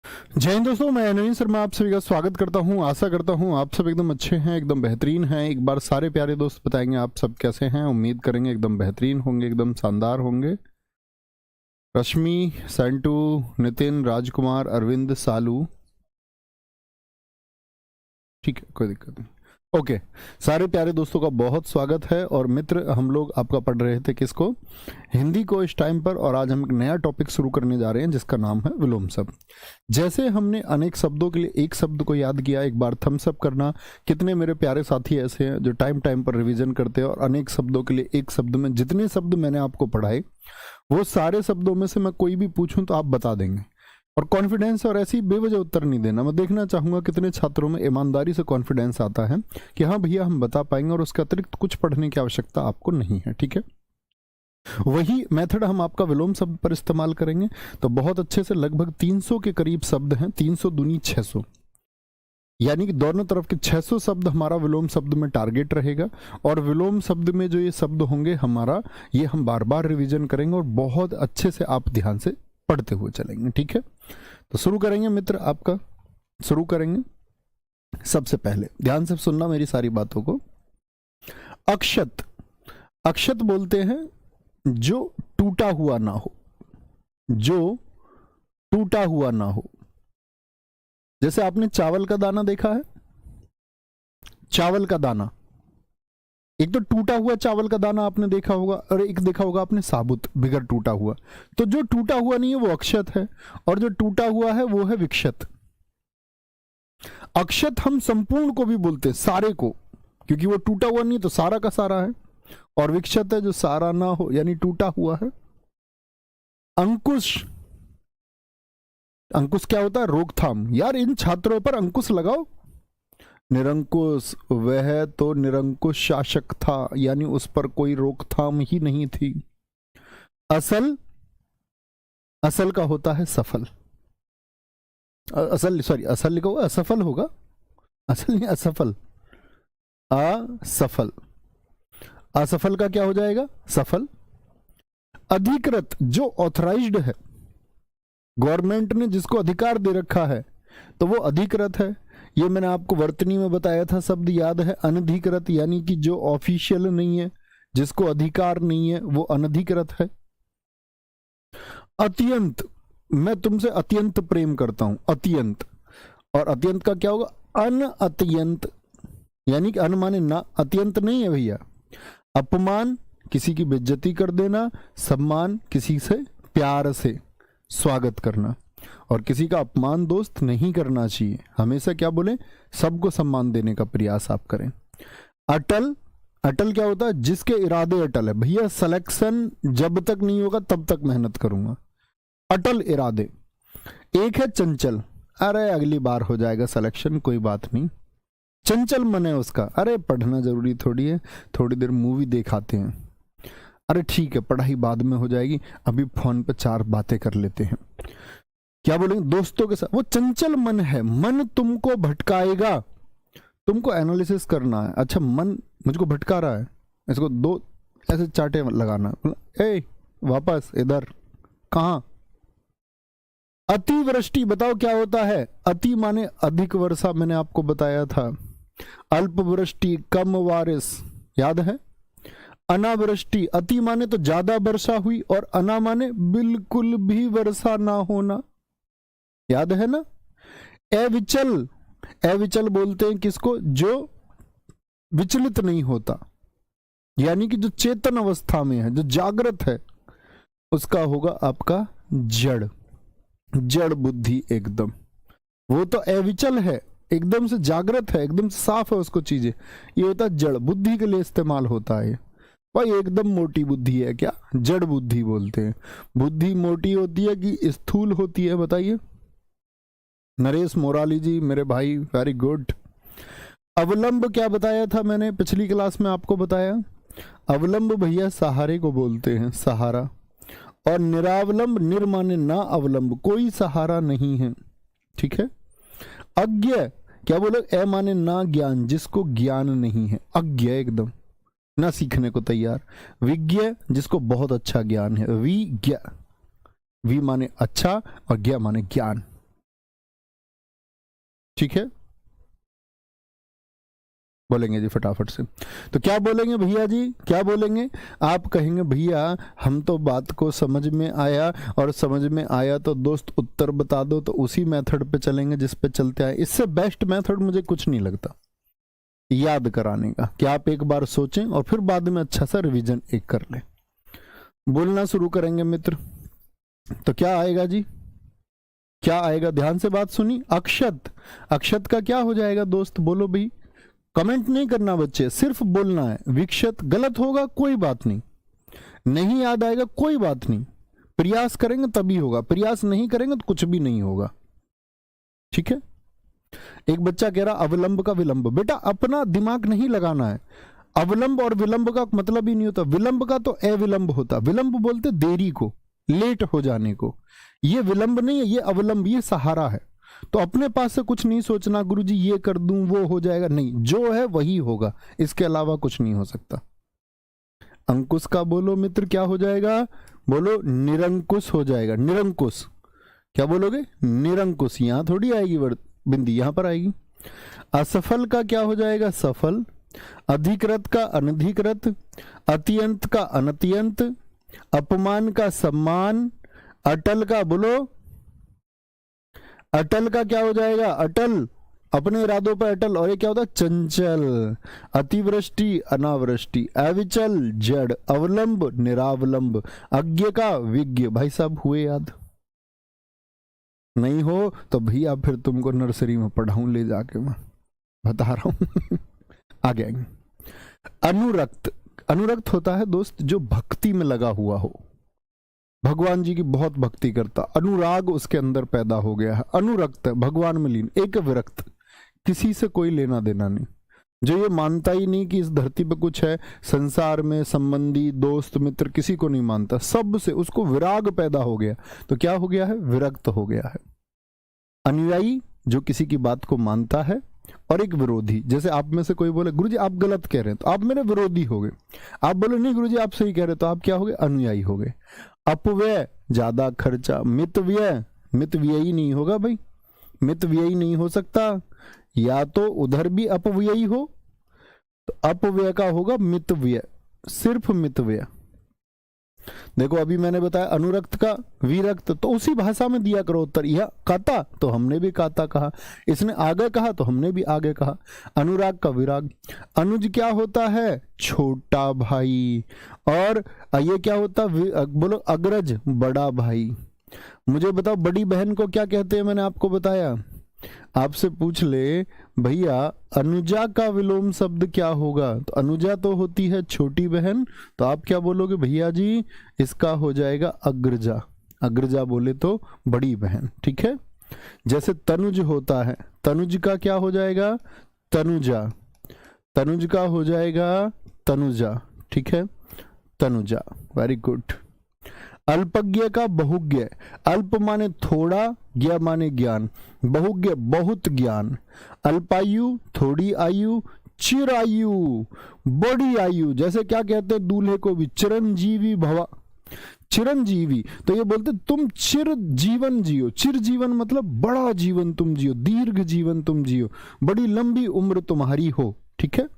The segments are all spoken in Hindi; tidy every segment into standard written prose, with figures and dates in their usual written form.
जय हिंद दोस्तों, मैं नवीन शर्मा आप सभी का स्वागत करता हूं। आशा करता हूं आप सब एकदम अच्छे हैं, एकदम बेहतरीन हैं। एक बार सारे प्यारे दोस्त बताएंगे आप सब कैसे हैं। उम्मीद करेंगे एकदम बेहतरीन होंगे, एकदम शानदार होंगे। रश्मि, सेंटू, नितिन, राजकुमार, अरविंद, सालू, ठीक है, कोई दिक्कत नहीं। ओके, सारे प्यारे दोस्तों का बहुत स्वागत है। और मित्र, हम लोग आपका पढ़ रहे थे किसको, हिंदी को इस टाइम पर। और आज हम एक नया टॉपिक शुरू करने जा रहे हैं जिसका नाम है विलोम शब्द। जैसे हमने अनेक शब्दों के लिए एक शब्द को याद किया, एक बार थम्स अप करना। कितने मेरे प्यारे साथी ऐसे हैं जो टाइम टाइम पर रिवीजन करते हैं और अनेक शब्दों के लिए एक शब्द में जितने शब्द मैंने आपको पढ़ाए वो सारे शब्दों में से मैं कोई भी पूछूं तो आप बता देंगे। और कॉन्फिडेंस और ऐसी बेवजह उत्तर नहीं देना। मैं देखना चाहूंगा कितने छात्रों में ईमानदारी से कॉन्फिडेंस आता है कि हाँ भैया हम बता पाएंगे और उसके अतिरिक्त कुछ पढ़ने की आवश्यकता आपको नहीं है। ठीक है, वही मेथड हम आपका विलोम शब्द पर इस्तेमाल करेंगे। तो बहुत अच्छे से लगभग 300 के करीब शब्द हैं, 300 दूनी 600, यानी कि दोनों तरफ के 600 शब्द हमारा विलोम शब्द में टारगेट रहेगा। और विलोम शब्द में जो ये शब्द होंगे हमारा, ये हम बार बार रिवीजन करेंगे और बहुत अच्छे से आप ध्यान से पढ़ते हुए चलेंगे। ठीक है, तो शुरू करेंगे मित्र, आपका शुरू करेंगे। सबसे पहले ध्यान से सुनना मेरी सारी बातों को। अक्षत, अक्षत बोलते हैं जो टूटा हुआ ना हो, जो टूटा हुआ ना हो। जैसे आपने चावल का दाना देखा है, चावल का दाना, एक तो टूटा हुआ चावल का दाना आपने देखा होगा और एक देखा होगा आपने साबुत बिगर टूटा हुआ। तो जो टूटा हुआ नहीं है वो अक्षत है और जो टूटा हुआ है वो है विक्षत। अक्षत हम संपूर्ण को भी बोलते हैं, सारे को, क्योंकि वो टूटा हुआ नहीं तो सारा का सारा है। और विक्षत है जो सारा ना हो यानी टूटा हुआ है। अंकुश, अंकुश क्या होता है, रोकथाम। यार इन छात्रों पर अंकुश लगाओ। निरंकुश, वह तो निरंकुश शासक था, यानी उस पर कोई रोकथाम ही नहीं थी। असल, असल का होता है सफल। असल, सॉरी, असल लिखो, असफल होगा, असल नहीं, असफल। असफल, असफल का क्या हो जाएगा, सफल। अधिकृत, जो ऑथराइज्ड है, गवर्नमेंट ने जिसको अधिकार दे रखा है तो वो अधिकृत है। ये मैंने आपको वर्तनी में बताया था, शब्द याद है। अनधिकृत यानी कि जो ऑफिशियल नहीं है, जिसको अधिकार नहीं है, वो अनधिकृत है। अत्यंत, मैं तुमसे अत्यंत प्रेम करता हूं, अत्यंत। और अत्यंत का क्या होगा, अन अत्यंत, यानी कि अन माने ना, अत्यंत नहीं है भैया। अपमान, किसी की बेइज्जती कर देना। सम्मान, किसी से प्यार से स्वागत करना। और किसी का अपमान दोस्त नहीं करना चाहिए, हमेशा क्या बोले, सबको सम्मान देने का प्रयास आप करें। अटल, अटल क्या होता है, जिसके इरादे अटल है। भैया सिलेक्शन जब तक नहीं होगा तब तक मेहनत करूंगा, अटल इरादे। एक है चंचल, अरे अगली बार हो जाएगा सिलेक्शन, कोई बात नहीं। चंचल मन है उसका, अरे पढ़ना जरूरी थोड़ी है, थोड़ी देर मूवी देखाते हैं, अरे ठीक है पढ़ाई बाद में हो जाएगी, अभी फोन पे 4 बातें कर लेते हैं, क्या बोलेंगे, दोस्तों के साथ। वो चंचल मन है, मन तुमको भटकाएगा, तुमको एनालिसिस करना है। अच्छा मन मुझको भटका रहा है, इसको 2 ऐसे चाटे लगाना, ए वापस इधर, कहां। अतिवृष्टि, बताओ क्या होता है, अति माने अधिक वर्षा, मैंने आपको बताया था। अल्पवृष्टि, कम बारिश, याद है। अनावृष्टि, अति माने तो ज्यादा वर्षा हुई और अना माने बिल्कुल भी वर्षा ना होना, याद है ना। अविचल, अविचल बोलते हैं किसको, जो विचलित नहीं होता, यानी कि जो चेतन अवस्था में है, जो जागृत है, उसका होगा आपका जड़, जड़ बुद्धि एकदम। वो तो अविचल है, एकदम से जागृत है, एकदम साफ है उसको चीजें, ये होता है जड़। बुद्धि के लिए इस्तेमाल होता है भाई, एकदम मोटी बुद्धि है क्या, जड़ बुद्धि बोलते हैं। बुद्धि मोटी होती है कि स्थूल होती है, बताइए। नरेश मोराली जी मेरे भाई, वेरी गुड। अवलंब क्या बताया था मैंने पिछली क्लास में आपको बताया, अवलंब भैया सहारे को बोलते हैं, सहारा। और निरावलंब, निर माने ना अवलंब, कोई सहारा नहीं है, ठीक है। अज्ञ क्या बोले, ए माने ना ज्ञान, जिसको ज्ञान नहीं है, अज्ञ एकदम ना सीखने को तैयार। विज्ञ, जिसको बहुत अच्छा ज्ञान है, विज्ञ, वी माने अच्छा और ज्ञ माने ज्ञान। ठीक है, बोलेंगे जी फटाफट से। तो क्या बोलेंगे भैया जी, क्या बोलेंगे? आप कहेंगे भैया हम तो बात को समझ में आया, और समझ में आया तो दोस्त उत्तर बता दो, तो उसी मेथड पे चलेंगे जिस पे चलते आए। इससे बेस्ट मेथड मुझे कुछ नहीं लगता याद कराने का, कि आप एक बार सोचें और फिर बाद में अच्छा सा रिवीजन एक कर लें। बोलना शुरू करेंगे मित्र, तो क्या आएगा जी, क्या आएगा? ध्यान से बात सुनी। अक्षत, अक्षत का क्या हो जाएगा दोस्त, बोलो भाई। कमेंट नहीं करना बच्चे, सिर्फ बोलना है। विक्षत गलत होगा कोई बात नहीं, नहीं याद आएगा कोई बात नहीं, प्रयास करेंगे तभी होगा, प्रयास नहीं करेंगे तो कुछ भी नहीं होगा। ठीक है। एक बच्चा कह रहा अवलंब का विलंब, बेटा अपना दिमाग नहीं लगाना है। अवलंब और विलंब का मतलब ही नहीं होता, विलंब का तो अविलंब होता, विलंब बोलते देरी को, लेट हो जाने को। ये विलंब नहीं है, ये अवलंब, ये सहारा है। तो अपने पास से कुछ नहीं सोचना गुरुजी ये कर दूं वो हो जाएगा, नहीं, जो है वही होगा, इसके अलावा कुछ नहीं हो सकता। अंकुश का बोलो मित्र, क्या हो जाएगा? बोलो निरंकुश हो जाएगा, निरंकुश। क्या बोलोगे? निरंकुश। यहां थोड़ी आएगी बिंदी, यहां पर आएगी। असफल का क्या हो जाएगा? सफल। अधिकृत का अनधिकृत, अत्यंत का अनत्यंत, अपमान का सम्मान, अटल का बोलो, अटल का क्या हो जाएगा? अटल, अपने इरादों पर अटल। और ये क्या होता है? चंचल। अतिवृष्टि अनावृष्टि, अविचल जड़, अवलंब निरावलंब, अज्ञ का विज्ञ। भाई साहब हुए याद? नहीं हो तो भैया फिर तुमको नर्सरी में पढ़ाऊं ले जाके, मैं बता रहा हूं। आगे आएंगे। अनुरक्त, अनुरक्त होता है दोस्त जो भक्ति में लगा हुआ हो, भगवान जी की बहुत भक्ति करता, अनुराग उसके अंदर पैदा हो गया है, अनुरक्त है, भगवान में लीन। एक विरक्त, किसी से कोई लेना देना नहीं, जो ये मानता ही नहीं कि इस धरती पे कुछ है, संसार में संबंधी दोस्त मित्र किसी को नहीं मानता, सब से उसको विराग पैदा हो गया, तो क्या हो गया है? विरक्त हो गया है। अनुयायी जो किसी की बात को मानता है, और एक विरोधी, जैसे आप में से कोई बोले गुरुजी आप गलत कह रहे हैं तो आप मेरे विरोधी हो गए, आप बोले नहीं गुरुजी आप सही कह रहे तो आप क्या हो गए? अनुयायी हो गए। अपव्यय, ज्यादा खर्चा। मितव्यय, मितव्ययी नहीं होगा भाई, मितव्ययी नहीं हो सकता, या तो उधर भी अपव्ययी हो, तो अपव्यय का होगा मितव्यय, सिर्फ मितव्यय। देखो अभी मैंने बताया अनुरक्त का विरक्त, तो उसी भाषा में दिया करो उत्तर। यह काता तो हमने भी काता कहा, इसने आगे कहा तो हमने भी आगे कहा। अनुराग का विराग। अनुज क्या होता है? छोटा भाई। और ये क्या होता है? बोलो अग्रज, बड़ा भाई। मुझे बताओ बड़ी बहन को क्या कहते हैं? मैंने आपको बताया, आपसे पूछ ले भैया अनुजा का विलोम शब्द क्या होगा, तो अनुजा तो होती है छोटी बहन, तो आप क्या बोलोगे भैया जी? इसका हो जाएगा अग्रजा, अग्रजा बोले तो बड़ी बहन। ठीक है। जैसे तनुज होता है, तनुज का क्या हो जाएगा? तनुजा, तनुज का हो जाएगा तनुजा। ठीक है, तनुजा, वेरी गुड। अल्पज्ञ का बहुज्ञ, अल्प माने थोड़ा, ज्ञ माने ज्ञान, बहुज्ञ बहुत ज्ञान। अल्पायु थोड़ी आयु, चिरायु बड़ी आयु। जैसे क्या कहते हैं दूल्हे को भी? चिरंजीवी भवा, चिरंजीवी। तो ये बोलते तुम चिर जीवन जियो, चिर जीवन मतलब बड़ा जीवन तुम जियो, दीर्घ जीवन तुम जियो, बड़ी लंबी उम्र तुम्हारी हो। ठीक है।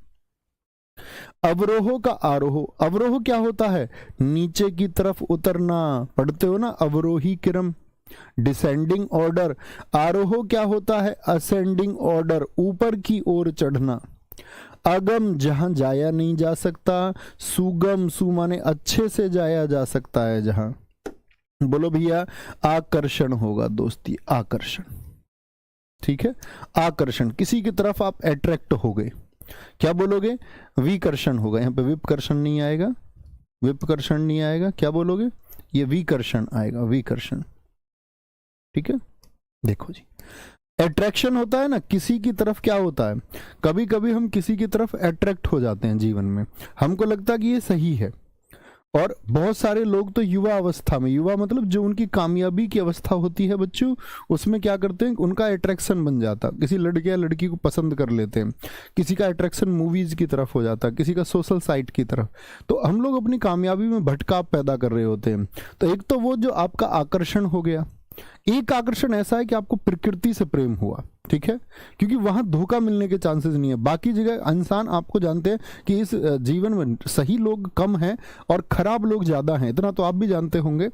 अवरोह का आरोह, अवरोह क्या होता है? नीचे की तरफ उतरना, पढ़ते हो ना अवरोही क्रम, डिसेंडिंग ऑर्डर। आरोह क्या होता है? असेंडिंग ऑर्डर, ऊपर की ओर चढ़ना। अगम जहां जाया नहीं जा सकता, सुगम, सु माने अच्छे से जाया जा सकता है जहां। बोलो भैया आकर्षण होगा दोस्ती, आकर्षण। ठीक है, आकर्षण, किसी की तरफ आप अट्रैक्ट हो गए, क्या बोलोगे? विकर्षण होगा। यहाँ पे विपकर्षण नहीं आएगा, विपकर्षण नहीं आएगा, क्या बोलोगे? ये विकर्षण आएगा, विकर्षण। ठीक है। देखो जी, अट्रैक्शन होता है ना किसी की तरफ, क्या होता है? कभी कभी हम किसी की तरफ अट्रैक्ट हो जाते हैं जीवन में, हमको लगता है कि ये सही है। और बहुत सारे लोग तो युवा अवस्था में, युवा मतलब जो उनकी कामयाबी की अवस्था होती है बच्चों, उसमें क्या करते हैं? उनका अट्रैक्शन बन जाता, किसी लड़के या लड़की को पसंद कर लेते हैं, किसी का अट्रैक्शन मूवीज की तरफ हो जाता है, किसी का सोशल साइट की तरफ। तो हम लोग अपनी कामयाबी में भटकाव पैदा कर रहे होते हैं। तो एक तो वो जो आपका आकर्षण हो गया, एक आकर्षण ऐसा है कि आपको प्रकृति से प्रेम हुआ, ठीक है, क्योंकि वहां धोखा मिलने के चांसेस नहीं है। बाकी जगह इंसान आपको जानते हैं कि इस जीवन में सही लोग कम हैं और खराब लोग ज्यादा हैं, इतना तो आप भी जानते होंगे।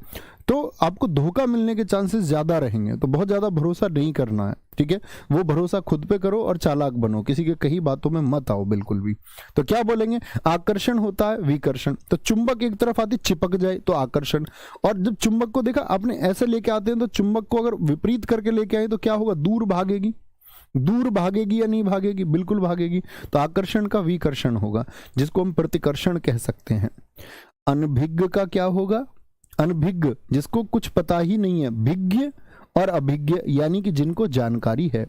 तो आपको धोखा मिलने के चांसेस ज्यादा रहेंगे, तो बहुत ज्यादा भरोसा नहीं करना है, ठीक है। वो भरोसा खुद पे करो और चालाक बनो, किसी के कही बातों में मत आओ बिल्कुल भी। तो क्या बोलेंगे, आकर्षण होता है विकर्षण। तो चुंबक एक तरफ आती चिपक जाए तो आकर्षण, और जब चुंबक को देखा आपने ऐसे लेके आते हैं तो चुंबक को अगर विपरीत करके लेके आए तो क्या होगा, दूर भागेगी। दूर भागेगी या नहीं भागेगी, बिल्कुल भागेगी। तो आकर्षण का विकर्षण होगा, जिसको हम प्रतिकर्षण कह सकते हैं। अनभिज्ञ का क्या होगा, अनभिज्ञ जिसको कुछ पता ही नहीं है, भिज्ञ और अभिज्ञ यानी कि जिनको जानकारी है।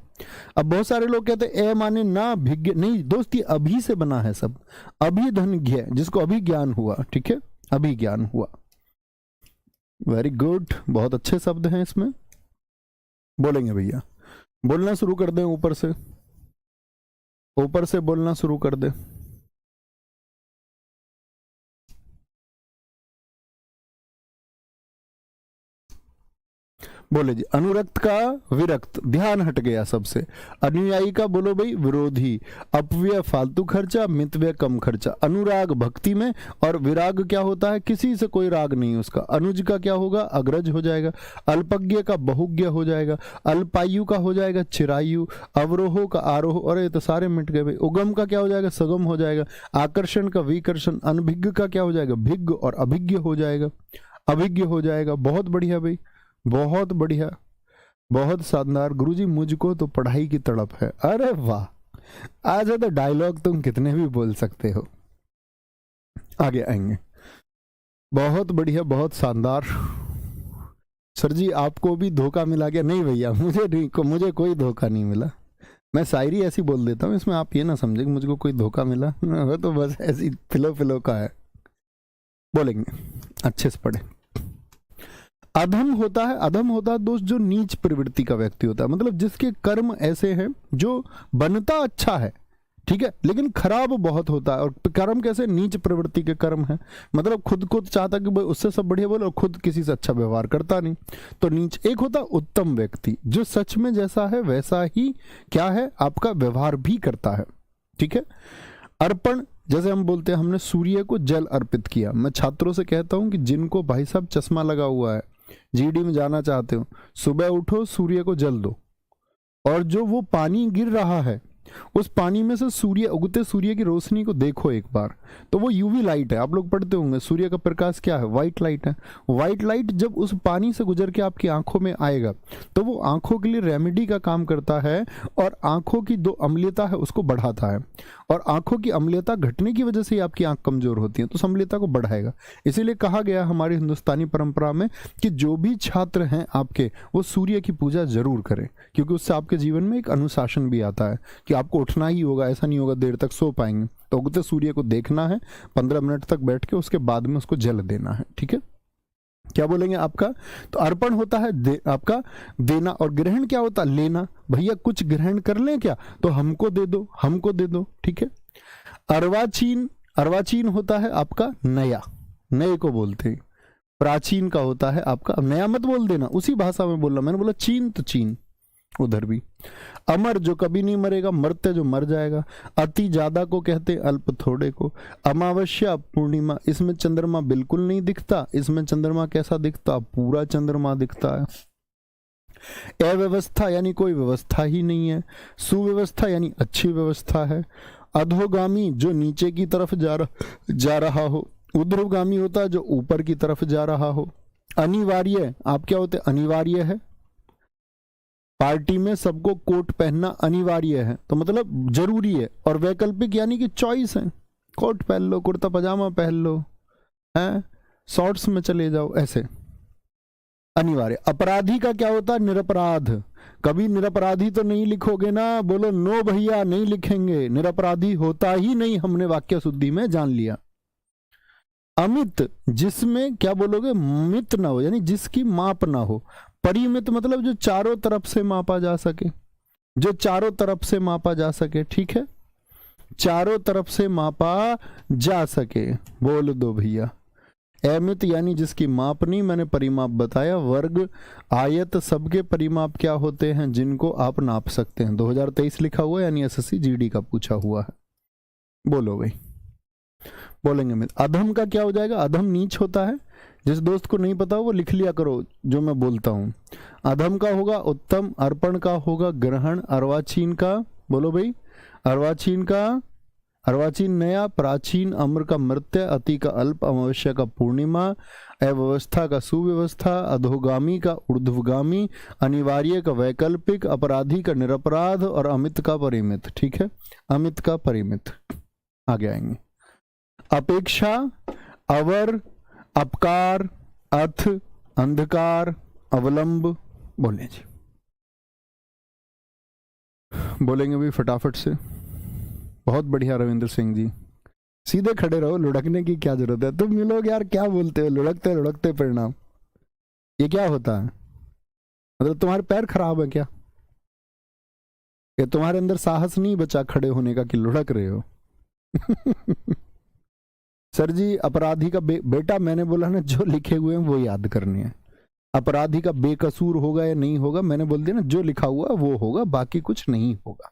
अब बहुत सारे लोग कहते हैं ए माने ना भिज्ञ, नहीं दोस्त, ये अभी से बना है सब। अभिधनज्ञ जिसको अभी ज्ञान हुआ, ठीक है, अभी ज्ञान हुआ। वेरी गुड, बहुत अच्छे शब्द हैं इसमें। बोलेंगे भैया, बोलना शुरू कर दें, ऊपर से बोलना शुरू कर दें। बोले जी, अनुरक्त का विरक्त, ध्यान हट गया सबसे। अनुयायी का बोलो भाई विरोधी, अपव्यय फालतू खर्चा, मितव्यय कम खर्चा। अनुराग भक्ति में, और विराग क्या होता है, किसी से कोई राग नहीं उसका। अनुज का क्या होगा, अग्रज हो जाएगा। अल्पज्ञ का बहुज्ञ हो जाएगा। अल्पायु का हो जाएगा चिरायु। अवरोह का आरोह, और ये तो सारे मिट गए भाई। उगम का क्या हो जाएगा, सगम हो जाएगा। आकर्षण का विकर्षण। अनभिज्ञ का क्या हो जाएगा, भिज्ञ, और अभिज्ञ हो जाएगा, अभिज्ञ हो जाएगा। बहुत बढ़िया भाई, बहुत बढ़िया, बहुत शानदार। गुरुजी मुझको तो पढ़ाई की तड़प है। अरे वाह, आज है तो डायलॉग तुम कितने भी बोल सकते हो। आगे आएंगे, बहुत बढ़िया, बहुत शानदार। सर जी आपको भी धोखा मिला क्या? नहीं भैया, मुझे कोई धोखा नहीं मिला। मैं शायरी ऐसी बोल देता हूँ, इसमें आप ये ना समझे कि मुझको कोई धोखा मिला, वो तो बस ऐसी फिलो का है। बोलेंगे, अच्छे से पढ़े। अधम होता है दोस्त जो नीच प्रवृत्ति का व्यक्ति होता है, मतलब जिसके कर्म ऐसे हैं जो बनता अच्छा है, ठीक है, लेकिन खराब बहुत होता है। और कर्म कैसे, नीच प्रवृत्ति के कर्म है, मतलब खुद चाहता कि उससे सब बढ़िया बोले और खुद किसी से अच्छा व्यवहार करता नहीं, तो नीच। एक होता उत्तम व्यक्ति जो सच में जैसा है वैसा ही क्या है आपका व्यवहार भी करता है, ठीक है। अर्पण, जैसे हम बोलते हैं हमने सूर्य को जल अर्पित किया। मैं छात्रों से कहता हूं कि जिनको भाई साहब चश्मा लगा हुआ है, जीडी में जाना चाहते हो, सुबह उठो, सूर्य को जल दो, और जो वो पानी गिर रहा है उस पानी में से सूर्य, उगते सूर्य की रोशनी को देखो एक बार, तो वो यूवी लाइट है। आप लोग पढ़ते होंगे सूर्य का प्रकाश क्या है, व्हाइट लाइट है। व्हाइट लाइट जब उस पानी से गुजर के आपकी आंखों में आएगा तो वो आंखों के लिए रेमेडी का काम करता है, और आंखों की जो अम्लता है उसको बढ़ाता है, और आंखों की अम्लता घटने की वजह से ही आपकी आंख कमजोर होती है, तो अम्लता को बढ़ाएगा। इसीलिए कहा गया हमारी हिंदुस्तानी परंपरा में कि जो भी छात्र हैं आपके, वो सूर्य की पूजा जरूर करें, क्योंकि उससे आपके जीवन में एक अनुशासन भी आता है कि आपको उठना ही होगा, ऐसा नहीं होगा देर तक सो पाएंगे। तो उगते सूर्य को देखना है 15 मिनट तक बैठ के, उसके बाद में उसको जल देना है, ठीक है। क्या बोलेंगे आपका, तो अर्पण होता है आपका देना, और ग्रहण क्या होता है, लेना। भैया कुछ ग्रहण कर लें क्या, तो हमको दे दो, हमको दे दो, ठीक है। अर्वाचीन, अर्वाचीन होता है आपका नया, नए को बोलते हैं। प्राचीन का होता है आपका, नया मत बोल देना, उसी भाषा में बोलना। मैंने बोला चीन तो चीन, उधर भी। अमर जो कभी नहीं मरेगा, मरते जो मर जाएगा। अति ज्यादा को कहते अल्प थोड़े को। अमावस्या पूर्णिमा, इसमें चंद्रमा बिल्कुल नहीं दिखता, इसमें चंद्रमा कैसा दिखता, पूरा चंद्रमा दिखता है। अव्यवस्था यानी कोई व्यवस्था ही नहीं है। सुव्यवस्था यानी अच्छी व्यवस्था है। अधोगामी जो नीचे की तरफ जा रहा हो। ऊर्ध्वगामी होता है जो ऊपर की तरफ जा रहा हो। अनिवार्य, आप क्या होते, अनिवार्य है। पार्टी में सबको कोट पहनना अनिवार्य है, तो मतलब जरूरी है। और वैकल्पिक यानी कि चॉइस है, कोट पहन लो, कुर्ता पजामा पहन लो, हैं, शॉर्ट्स में चले जाओ, ऐसे। अनिवार्य। अपराधी का क्या होता है, निरपराध। कभी निरपराधी तो नहीं लिखोगे ना, बोलो नो भैया, नहीं लिखेंगे, निरपराधी होता ही नहीं, हमने वाक्य शुद्धि में जान लिया। अमित, जिसमें क्या बोलोगे, मित ना हो, यानी जिसकी माप ना हो। परिमित मतलब जो चारों तरफ से मापा जा सके, जो चारों तरफ से मापा जा सके, ठीक है, चारों तरफ से मापा जा सके, बोल दो भैया। अमित यानी जिसकी माप नहीं, मैंने परिमाप बताया। वर्ग, आयत, सबके परिमाप क्या होते हैं जिनको आप नाप सकते हैं। 2023 लिखा हुआ है यानी एसएससी जीडी का पूछा हुआ है। बोलो भाई, बोलेंगे मित्र। अधम का क्या हो जाएगा? अधम नीच होता है। जिस दोस्त को नहीं पता वो लिख लिया करो जो मैं बोलता हूं। अधम का होगा उत्तम, अर्पण का होगा ग्रहण, अर्वाचीन का, बोलो भाई, अर्वाचीन का, अर्वाचीन नया, प्राचीन, अम्र का मृत्य, अति का अल्प, अमावस्या का पूर्णिमा, अव्यवस्था का सुव्यवस्था, अधोगामी का ऊर्ध्वगामी, अनिवार्य का वैकल्पिक, अपराधी का निरपराध और अमित का परिमित। ठीक है, अमित का परिमित। आगे आएंगे। अपेक्षा, अवर, अपकार, अथ, अंधकार, अवलंब। बोले जी, बोलेंगे भी फटाफट से। बहुत बढ़िया रविंद्र सिंह जी, सीधे खड़े रहो, लुढ़कने की क्या जरूरत है। तुम लोग यार क्या बोलते हो, लुढ़कते लुढ़कते परिणाम। ये क्या होता है? मतलब तुम्हारे पैर खराब है क्या? ये तुम्हारे अंदर साहस नहीं बचा खड़े होने का कि लुढ़क रहे हो? सर जी, अपराधी का बेटा मैंने बोला ना, जो लिखे हुए हैं वो याद करने हैं। अपराधी का बेकसूर होगा या नहीं होगा, मैंने बोल दिया ना, जो लिखा हुआ वो होगा, बाकी कुछ नहीं होगा।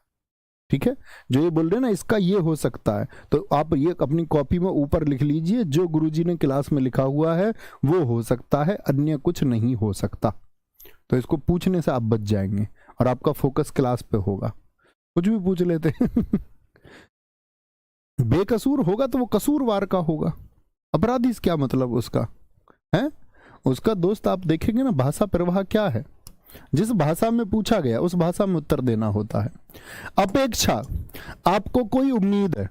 ठीक है, जो ये बोल रहे हैं ना इसका ये हो सकता है, तो आप ये अपनी कॉपी में ऊपर लिख लीजिए, जो गुरुजी ने क्लास में लिखा हुआ है वो हो सकता है, अन्य कुछ नहीं हो सकता। तो इसको पूछने से आप बच जाएंगे और आपका फोकस क्लास पे होगा। कुछ भी पूछ लेते हैं। बेकसूर होगा तो वो कसूरवार का होगा। अपराधी क्या मतलब उसका है? उसका दोस्त आप देखेंगे ना, भाषा प्रवाह क्या है, जिस भाषा में पूछा गया उस भाषा में उत्तर देना होता है। अपेक्षा, आपको कोई उम्मीद है,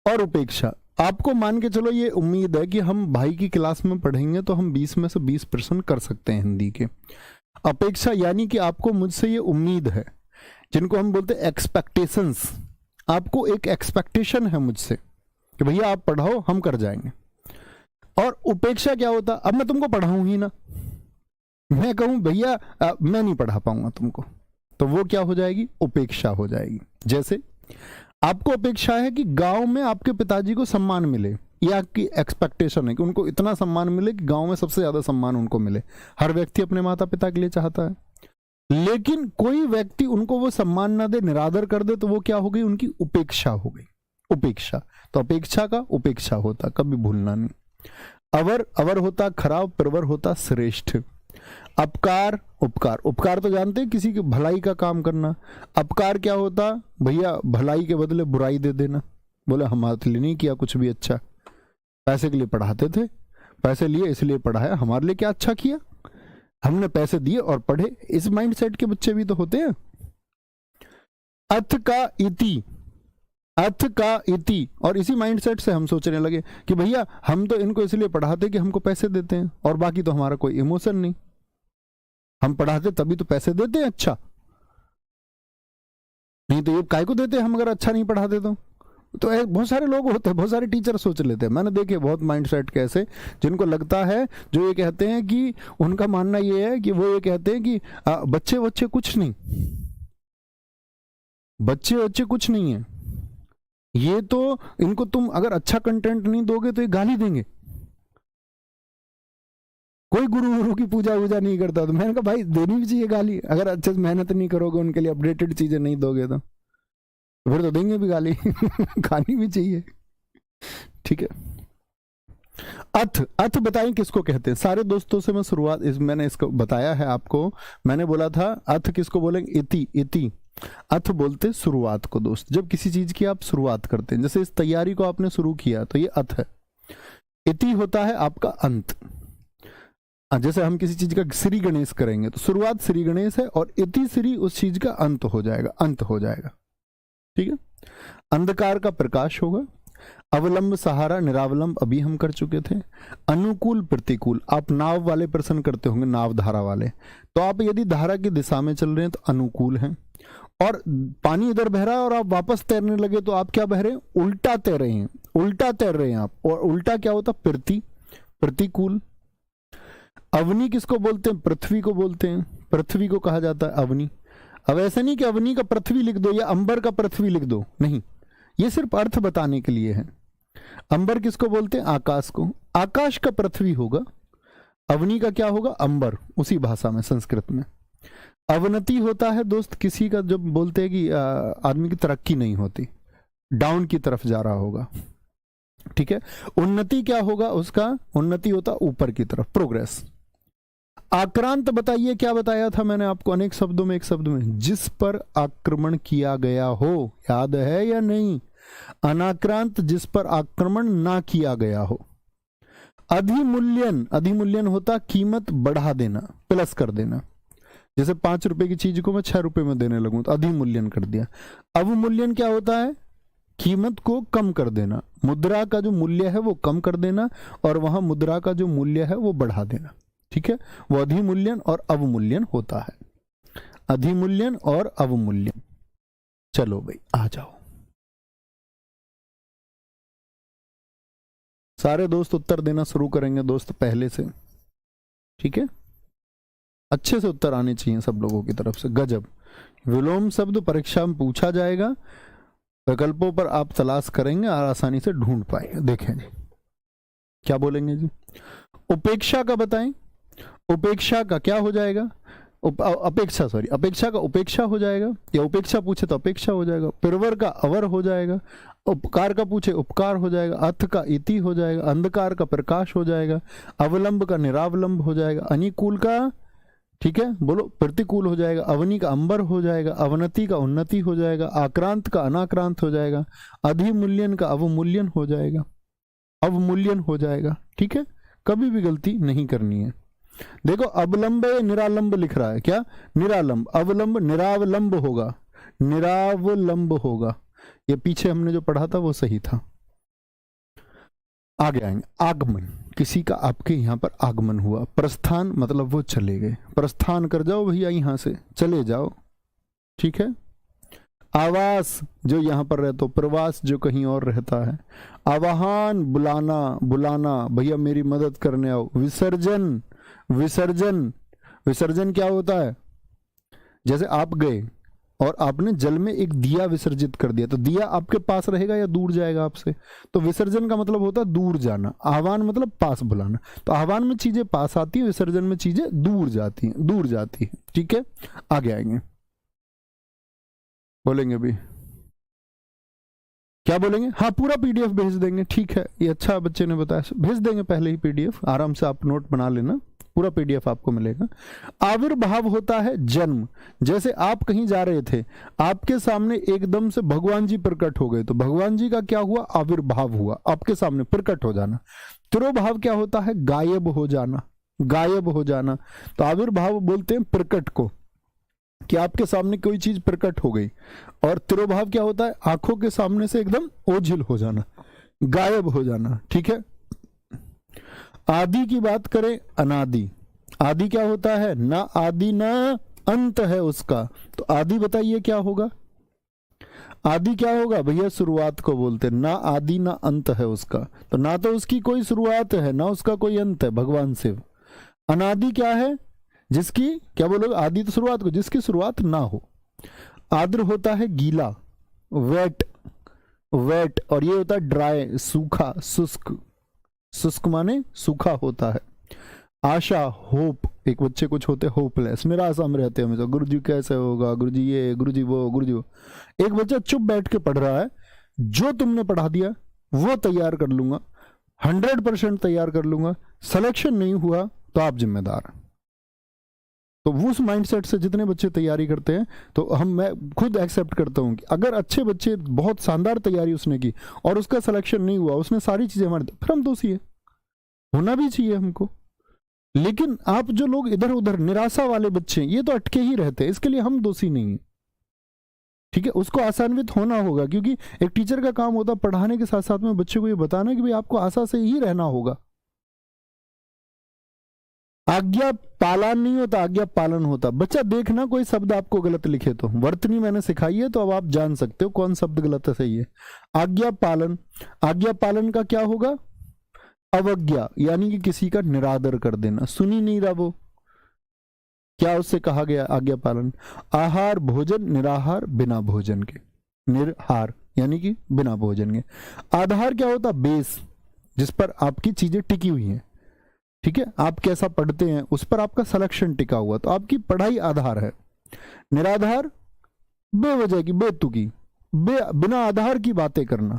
और उपेक्षा, आपको मान के चलो ये उम्मीद है कि हम भाई की क्लास में पढ़ेंगे तो हम 20 में से 20% कर सकते हैं हिंदी के। अपेक्षा यानी कि आपको मुझसे ये उम्मीद है, जिनको हम बोलते हैं एक्सपेक्टेशंस। आपको एक एक्सपेक्टेशन है मुझसे कि भैया आप पढ़ाओ, हम कर जाएंगे। और उपेक्षा क्या होता? अब मैं तुमको पढ़ाऊं ही ना, मैं कहूं भैया मैं नहीं पढ़ा पाऊंगा तुमको, तो वो क्या हो जाएगी? उपेक्षा हो जाएगी। जैसे आपको अपेक्षा है कि गांव में आपके पिताजी को सम्मान मिले, ये आपकी एक्सपेक्टेशन है कि उनको इतना सम्मान मिले कि गांव में सबसे ज्यादा सम्मान उनको मिले। हर व्यक्ति अपने माता पिता के लिए चाहता है, लेकिन कोई व्यक्ति उनको वो सम्मान ना दे, निरादर कर दे, तो वो क्या हो गई? उनकी उपेक्षा हो गई। उपेक्षा, तो अपेक्षा का उपेक्षा होता, कभी भूलना नहीं। अवर, अवर होता खराब, प्रवर होता श्रेष्ठ। अपकार, उपकार, उपकार तो जानते हैं किसी की भलाई का काम करना। अपकार क्या होता? भैया भलाई के बदले बुराई दे देना। बोले हमारे लिए नहीं किया कुछ भी अच्छा, पैसे के लिए पढ़ाते थे, पैसे लिए इसलिए पढ़ाया, हमारे लिए क्या अच्छा किया? हमने पैसे दिए और पढ़े। इस माइंडसेट के बच्चे भी तो होते हैं। अथ का इति, अथ का इति, और इसी माइंडसेट से हम सोचने लगे कि भैया हम तो इनको इसलिए पढ़ाते कि हमको पैसे देते हैं, और बाकी तो हमारा कोई इमोशन नहीं। हम पढ़ाते तभी तो पैसे देते हैं, अच्छा नहीं तो ये काय को देते हम अगर अच्छा नहीं पढ़ाते तो। बहुत सारे लोग होते हैं, बहुत सारे टीचर सोच लेते हैं, मैंने देखे बहुत माइंडसेट कैसे, जिनको लगता है, जो ये कहते हैं कि उनका मानना ये है कि वो ये कहते हैं कि बच्चे बच्चे कुछ नहीं, बच्चे बच्चे कुछ नहीं है, ये तो इनको तुम अगर अच्छा कंटेंट नहीं दोगे तो ये गाली देंगे। कोई गुरु की पूजा वूजा नहीं करता, तो मैंने कहा भाई देनी भी चाहिए गाली, अगर अच्छे से मेहनत नहीं करोगे, उनके लिए अपडेटेड चीजें नहीं दोगे तो फिर तो देंगे भी गाली। खानी भी चाहिए। ठीक है। अथ, अथ बताएं किसको कहते हैं? सारे दोस्तों से मैं शुरुआत मैंने इसको बताया है आपको। मैंने बोला था अथ किसको बोलेंगे? इति, इति। अथ बोलते शुरुआत को दोस्त, जब किसी चीज की आप शुरुआत करते हैं, जैसे इस तैयारी को आपने शुरू किया तो ये अथ है। इति होता है आपका अंत। जैसे हम किसी चीज का श्री गणेश करेंगे तो शुरुआत श्री गणेश है, और इति श्री उस चीज का अंत हो जाएगा, अंत हो जाएगा। ठीक है। अंधकार का प्रकाश होगा। अवलंब सहारा, निरावलंब अभी हम कर चुके थे। अनुकूल प्रतिकूल, आप नाव वाले प्रश्न करते होंगे, नाव धारा वाले, तो आप यदि धारा की दिशा में चल रहे हैं तो अनुकूल हैं, और पानी इधर बह रहा है और आप वापस तैरने लगे तो आप क्या बह रहे हैं? उल्टा तैर रहे हैं, उल्टा तैर रहे हैं आप। और उल्टा क्या होता? प्रतिकूल। अवनी किसको बोलते हैं? पृथ्वी को बोलते हैं, पृथ्वी को कहा जाता है अवनी। अब ऐसा नहीं कि अवनी का पृथ्वी लिख दो या अंबर का पृथ्वी लिख दो, नहीं, ये सिर्फ अर्थ बताने के लिए है। अंबर किसको बोलते हैं? आकाश को। आकाश का पृथ्वी होगा, अवनी का क्या होगा? अंबर, उसी भाषा में, संस्कृत में। अवनति होता है दोस्त किसी का, जब बोलते हैं कि आदमी की तरक्की नहीं होती, डाउन की तरफ जा रहा होगा, ठीक है। उन्नति क्या होगा उसका? उन्नति होता ऊपर की तरफ, प्रोग्रेस। आक्रांत बताइए, क्या बताया था मैंने आपको अनेक शब्दों में, एक शब्द में, जिस पर आक्रमण किया गया हो, याद है या नहीं? अनाक्रांत, जिस पर आक्रमण ना किया गया हो। अधिमूल्यन, अधिमूल्यन होता कीमत बढ़ा देना, प्लस कर देना। जैसे 5 रुपए की चीज को मैं 6 रुपए में देने लगूं तो अधिमूल्यन कर दिया। अवमूल्यन क्या होता है? कीमत को कम कर देना, मुद्रा का जो मूल्य है वो कम कर देना, और वहां मुद्रा का जो मूल्य है वो बढ़ा देना, ठीक है। वो अधिमूल्यन और अवमूल्यन होता है, अधिमूल्यन और अवमूल्यन। चलो भाई आ जाओ, सारे दोस्त उत्तर देना शुरू करेंगे दोस्त पहले से, ठीक है। अच्छे से उत्तर आने चाहिए सब लोगों की तरफ से। गजब, विलोम शब्द परीक्षा में पूछा जाएगा, विकल्पों पर आप तलाश करेंगे और आसानी से ढूंढ पाएंगे। देखें जी क्या बोलेंगे जी। उपेक्षा का बताएं, उपेक्षा का क्या हो जाएगा? अपेक्षा, सॉरी, अपेक्षा का उपेक्षा हो जाएगा, या उपेक्षा पूछे तो अपेक्षा हो जाएगा। पिरवर का अवर हो जाएगा, उपकार का पूछे उपकार हो जाएगा, अर्थ का इति हो जाएगा, अंधकार का प्रकाश हो जाएगा, अवलंब का निरावलंब हो जाएगा, अनुकूल का, ठीक है बोलो, प्रतिकूल हो जाएगा, अवनी का अंबर हो जाएगा, अवनति का उन्नति हो जाएगा, आक्रांत का अनाक्रांत हो जाएगा, अधिमूल्यन का अवमूल्यन हो जाएगा, अवमूल्यन हो जाएगा, ठीक है। कभी भी गलती नहीं करनी है। देखो अवलंब निरालंब लिख रहा है, क्या? निरालंब, अवलंब निरावलंब होगा, निरावलंब होगा। ये पीछे हमने जो पढ़ा था वो सही था। आगे आएंगे, आगमन, किसी का आपके यहाँ पर आगमन हुआ। प्रस्थान मतलब वो चले गए, प्रस्थान कर जाओ भैया, यहाँ से चले जाओ, ठीक है। आवास, जो यहाँ पर रहते हो, प्रवास जो कहीं और रहता है। आवाहन, बुलाना, बुलाना, भैया मेरी मदद करने आओ। विसर्जन, विसर्जन, विसर्जन क्या होता है? जैसे आप गए और आपने जल में एक दिया विसर्जित कर दिया, तो दिया आपके पास रहेगा या दूर जाएगा आपसे? तो विसर्जन का मतलब होता है दूर जाना। आह्वान मतलब पास बुलाना। तो आह्वान में चीजें पास आती हैं, विसर्जन में चीजें दूर जाती हैं, दूर जाती हैं, ठीक है। आगे आएंगे, बोलेंगे भी क्या बोलेंगे? हाँ पूरा पीडीएफ भेज देंगे, ठीक है, ये अच्छा बच्चे ने बताया, भेज देंगे पहले ही पीडीएफ, आराम से आप नोट बना लेना, पूरा पीडीएफ आपको मिलेगा। आविर्भाव होता है जन्म। जैसे आप कहीं जा रहे थे, आपके सामने एकदम से भगवान जी प्रकट हो गए, तो भगवान जी का क्या हुआ? आविर्भाव हुआ, आपके सामने प्रकट हो जाना। तिरोभाव क्या होता है? गायब हो जाना, गायब हो जाना। तो आविर्भाव बोलते हैं प्रकट को, कि आपके सामने कोई चीज प्रकट हो गई। और तिरोभाव क्या होता है? आंखों के सामने से एकदम ओझल हो जाना, गायब हो जाना, ठीक है। आदि की बात करें, अनादि, आदि क्या होता है? ना आदि ना अंत है उसका। तो आदि बताइए क्या होगा? आदि क्या होगा भैया? शुरुआत को बोलते हैं, ना आदि ना अंत है उसका। तो ना तो उसकी कोई शुरुआत है, ना उसका कोई अंत है, भगवान शिव। अनादि क्या है? जिसकी, क्या बोलोगे? आदि तो शुरुआत को, जिसकी शुरुआत ना हो। आर्द्र होता है गीला, वेट, वेट, और ये होता है ड्राई, सूखा, शुष्क, शुष्क माने सूखा होता है। आशा, होप, एक बच्चे कुछ होते होपलेस, निराशा में रहते हैं हमेशा, गुरु जी कैसे होगा, गुरु जी ये, गुरु जी वो, गुरु जी वो। एक बच्चा चुप बैठ के पढ़ रहा है, जो तुमने पढ़ा दिया वो तैयार कर लूंगा, 100% तैयार कर लूंगा, सिलेक्शन नहीं हुआ तो आप जिम्मेदार। तो उस माइंडसेट से जितने बच्चे तैयारी करते हैं, तो मैं खुद एक्सेप्ट करता हूं कि अगर अच्छे बच्चे, बहुत शानदार तैयारी उसने की और उसका सिलेक्शन नहीं हुआ, उसने सारी चीजें हमारे, फिर हम दोषी है, होना भी चाहिए हमको। लेकिन आप जो लोग इधर उधर निराशा वाले बच्चे हैं, ये तो अटके ही रहते हैं, इसके लिए हम दोषी नहीं है, ठीक है। उसको आसान्वित होना होगा, क्योंकि एक टीचर का काम होता है पढ़ाने के साथ साथ में बच्चे को ये बताना कि भाई आपको आशा से ही रहना होगा। आज्ञा पालन नहीं होता, आज्ञा पालन होता। बच्चा देखना कोई शब्द आपको गलत लिखे तो, वर्तनी मैंने सिखाई है तो अब आप जान सकते हो कौन शब्द गलत है, सही है। आज्ञा पालन, आज्ञा पालन का क्या होगा? अवज्ञा, यानी कि किसी का निरादर कर देना, सुनी नहीं रहा वो, क्या उससे कहा गया? आज्ञा पालन। आहार, भोजन, निराहार, बिना भोजन के, निरहार, यानी कि बिना भोजन के। आधार क्या होता? बेस, जिस पर आपकी चीजें टिकी हुई हैं। ठीक है, आप कैसा पढ़ते हैं उस पर आपका सिलेक्शन टिका हुआ, तो आपकी पढ़ाई आधार है। निराधार बेवजह की, बेतुकी, बिना आधार की बातें करना।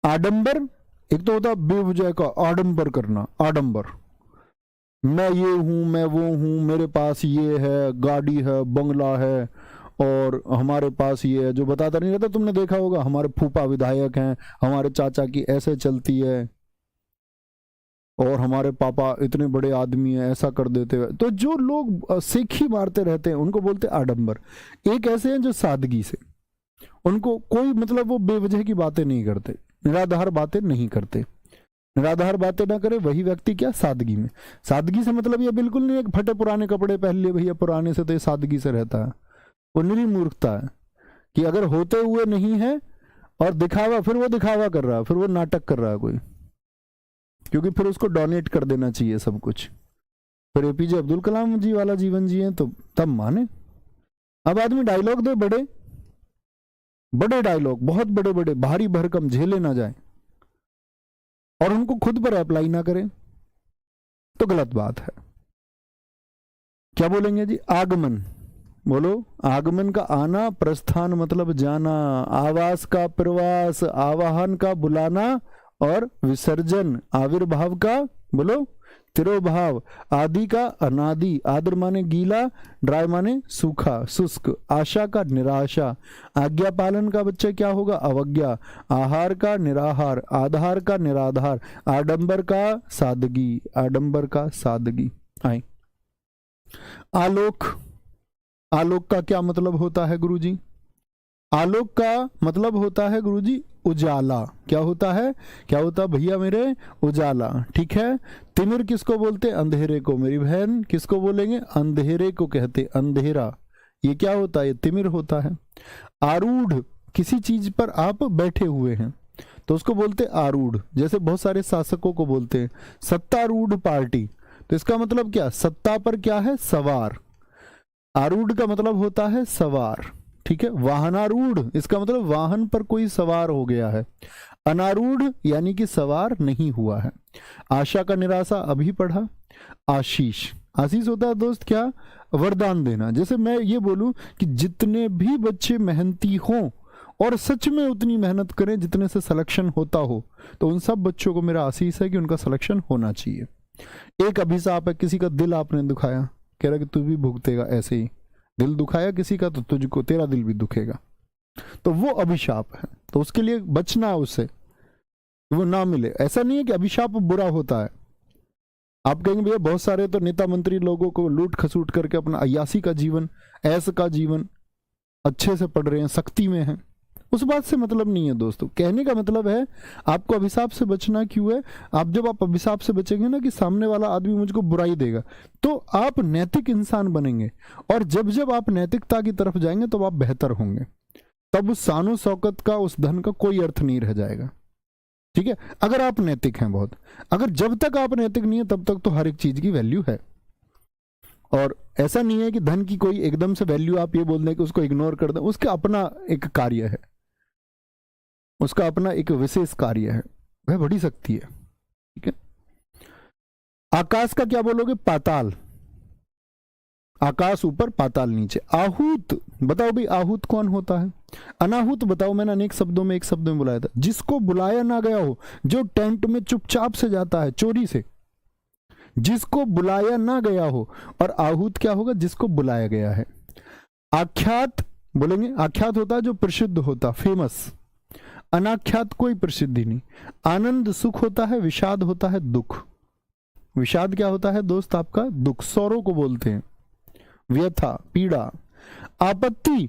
आडंबर, एक तो होता बेवजह का आडंबर करना, आडंबर, मैं ये हूं, मैं वो हूं, मेरे पास ये है, गाड़ी है, बंगला है, और हमारे पास ये है, जो बताता नहीं रहता। तुमने देखा होगा, हमारे फूफा विधायक हैं, हमारे चाचा की ऐसे चलती है, और हमारे पापा इतने बड़े आदमी हैं, ऐसा कर देते हैं। तो जो लोग सेखी मारते रहते हैं उनको बोलते हैं आडंबर। एक ऐसे हैं जो सादगी से, उनको कोई मतलब, वो बेवजह की बातें नहीं करते, निराधार बातें नहीं करते। निराधार बातें ना करे वही व्यक्ति क्या? सादगी में। सादगी से मतलब ये बिल्कुल नहीं है कि फटे पुराने कपड़े पहन लिए भैया पुराने से, तो ये सादगी से रहता है। वो निरी मूर्खता है कि अगर होते हुए नहीं है और दिखावा, फिर वो दिखावा कर रहा है, फिर वो नाटक कर रहा है कोई, क्योंकि फिर उसको डोनेट कर देना चाहिए सब कुछ। फिर एपीजे अब्दुल कलाम जी वाला जीवन जिए तो तब माने। अब आदमी डायलॉग दे, बड़े बड़े डायलॉग, बहुत बड़े बड़े, भारी भरकम, झेले ना जाए, और उनको खुद पर अप्लाई ना करें तो गलत बात है। क्या बोलेंगे जी? आगमन, बोलो। आगमन का आना, प्रस्थान मतलब जाना, आवास का प्रवास, आवाहन का बुलाना, और विसर्जन आविर्भाव का, बोलो, तिरोभाव, आदि का अनादि, आदर माने गीला, ड्राई माने सूखा शुष्क, आशा का निराशा, आज्ञा पालन का बच्चे क्या होगा? अवज्ञा, आहार का निराहार, आधार का निराधार, आडंबर का सादगी, आडंबर का सादगी। आए आलोक, आलोक का क्या मतलब होता है गुरुजी? आलोक का मतलब होता है गुरुजी उजाला। क्या होता है? क्या होता भैया मेरे? उजाला। ठीक है। तिमिर किसको बोलते? अंधेरे को। मेरी बहन किसको बोलेंगे? अंधेरे को कहते, अंधेरा। ये क्या होता है? ये तिमिर होता है। आरूढ़, किसी चीज पर आप बैठे हुए हैं तो उसको बोलते आरूढ़। जैसे बहुत सारे शासकों को बोलते हैं सत्तारूढ़ पार्टी, तो इसका मतलब क्या? सत्ता पर क्या है? सवार। आरूढ़ का मतलब होता है सवार। ठीक है। वाहनारूढ़, इसका मतलब वाहन पर कोई सवार हो गया है। अनारूढ़ यानी कि सवार नहीं हुआ है। आशा का निराशा अभी पढ़ा। आशीष, आशीष होता है दोस्त क्या? वरदान देना। जैसे मैं ये बोलूं कि जितने भी बच्चे मेहनती हों और सच में उतनी मेहनत करें जितने से सिलेक्शन होता हो, तो उन सब बच्चों को मेरा आशीष है कि उनका सिलेक्शन होना चाहिए। एक अभिशाप है, किसी का दिल आपने दुखाया, कह रहा कि तू भी भुगतेगा ऐसे ही। दिल दुखाया किसी का तो तुझको तेरा दिल भी दुखेगा, तो वो अभिशाप है। तो उसके लिए बचना है, उससे वो ना मिले। ऐसा नहीं है कि अभिशाप बुरा होता है। आप कहेंगे भैया बहुत सारे तो नेता मंत्री लोगों को लूट खसूट करके अपना अय्यासी का जीवन, ऐश का जीवन अच्छे से पढ़ रहे हैं, शक्ति में हैं। उस बात से मतलब नहीं है दोस्तों। कहने का मतलब है आपको अभिशाप से बचना क्यों है। जब आप अभिशाप से बचेंगे ना कि सामने वाला आदमी मुझको बुराई देगा, तो आप नैतिक इंसान बनेंगे, और जब जब आप नैतिकता की तरफ जाएंगे तो आप बेहतर होंगे। तब उस शानो शौकत का, उस धन का कोई अर्थ नहीं रह जाएगा। ठीक है, अगर आप नैतिक हैं बहुत। अगर जब तक आप नैतिक नहीं है तब तक तो हर एक चीज की वैल्यू है। और ऐसा नहीं है कि धन की कोई एकदम से वैल्यू आप ये बोल दें कि उसको इग्नोर कर दें। उसका अपना एक कार्य है, उसका अपना एक विशेष कार्य है, वह बड़ी शक्ति है। ठीक है। आकाश का क्या बोलोगे? पाताल। आकाश ऊपर, पाताल नीचे। आहूत, बताओ भाई आहूत कौन होता है? अनाहूत बताओ। मैंने अनेक शब्दों में एक शब्द में बुलाया था, जिसको बुलाया ना गया हो, जो टेंट में चुपचाप से जाता है चोरी से, जिसको बुलाया ना गया हो। और आहूत क्या होगा? जिसको बुलाया गया है। आख्यात बोलेंगे, आख्यात होता है जो प्रसिद्ध होता, फेमस। अनाख्यात कोई प्रसिद्धि नहीं। आनंद सुख होता है, विषाद होता है दुख। विषाद क्या होता है दोस्त? आपका दुख, सौरों को बोलते हैं, व्यथा, पीड़ा। आपत्ति,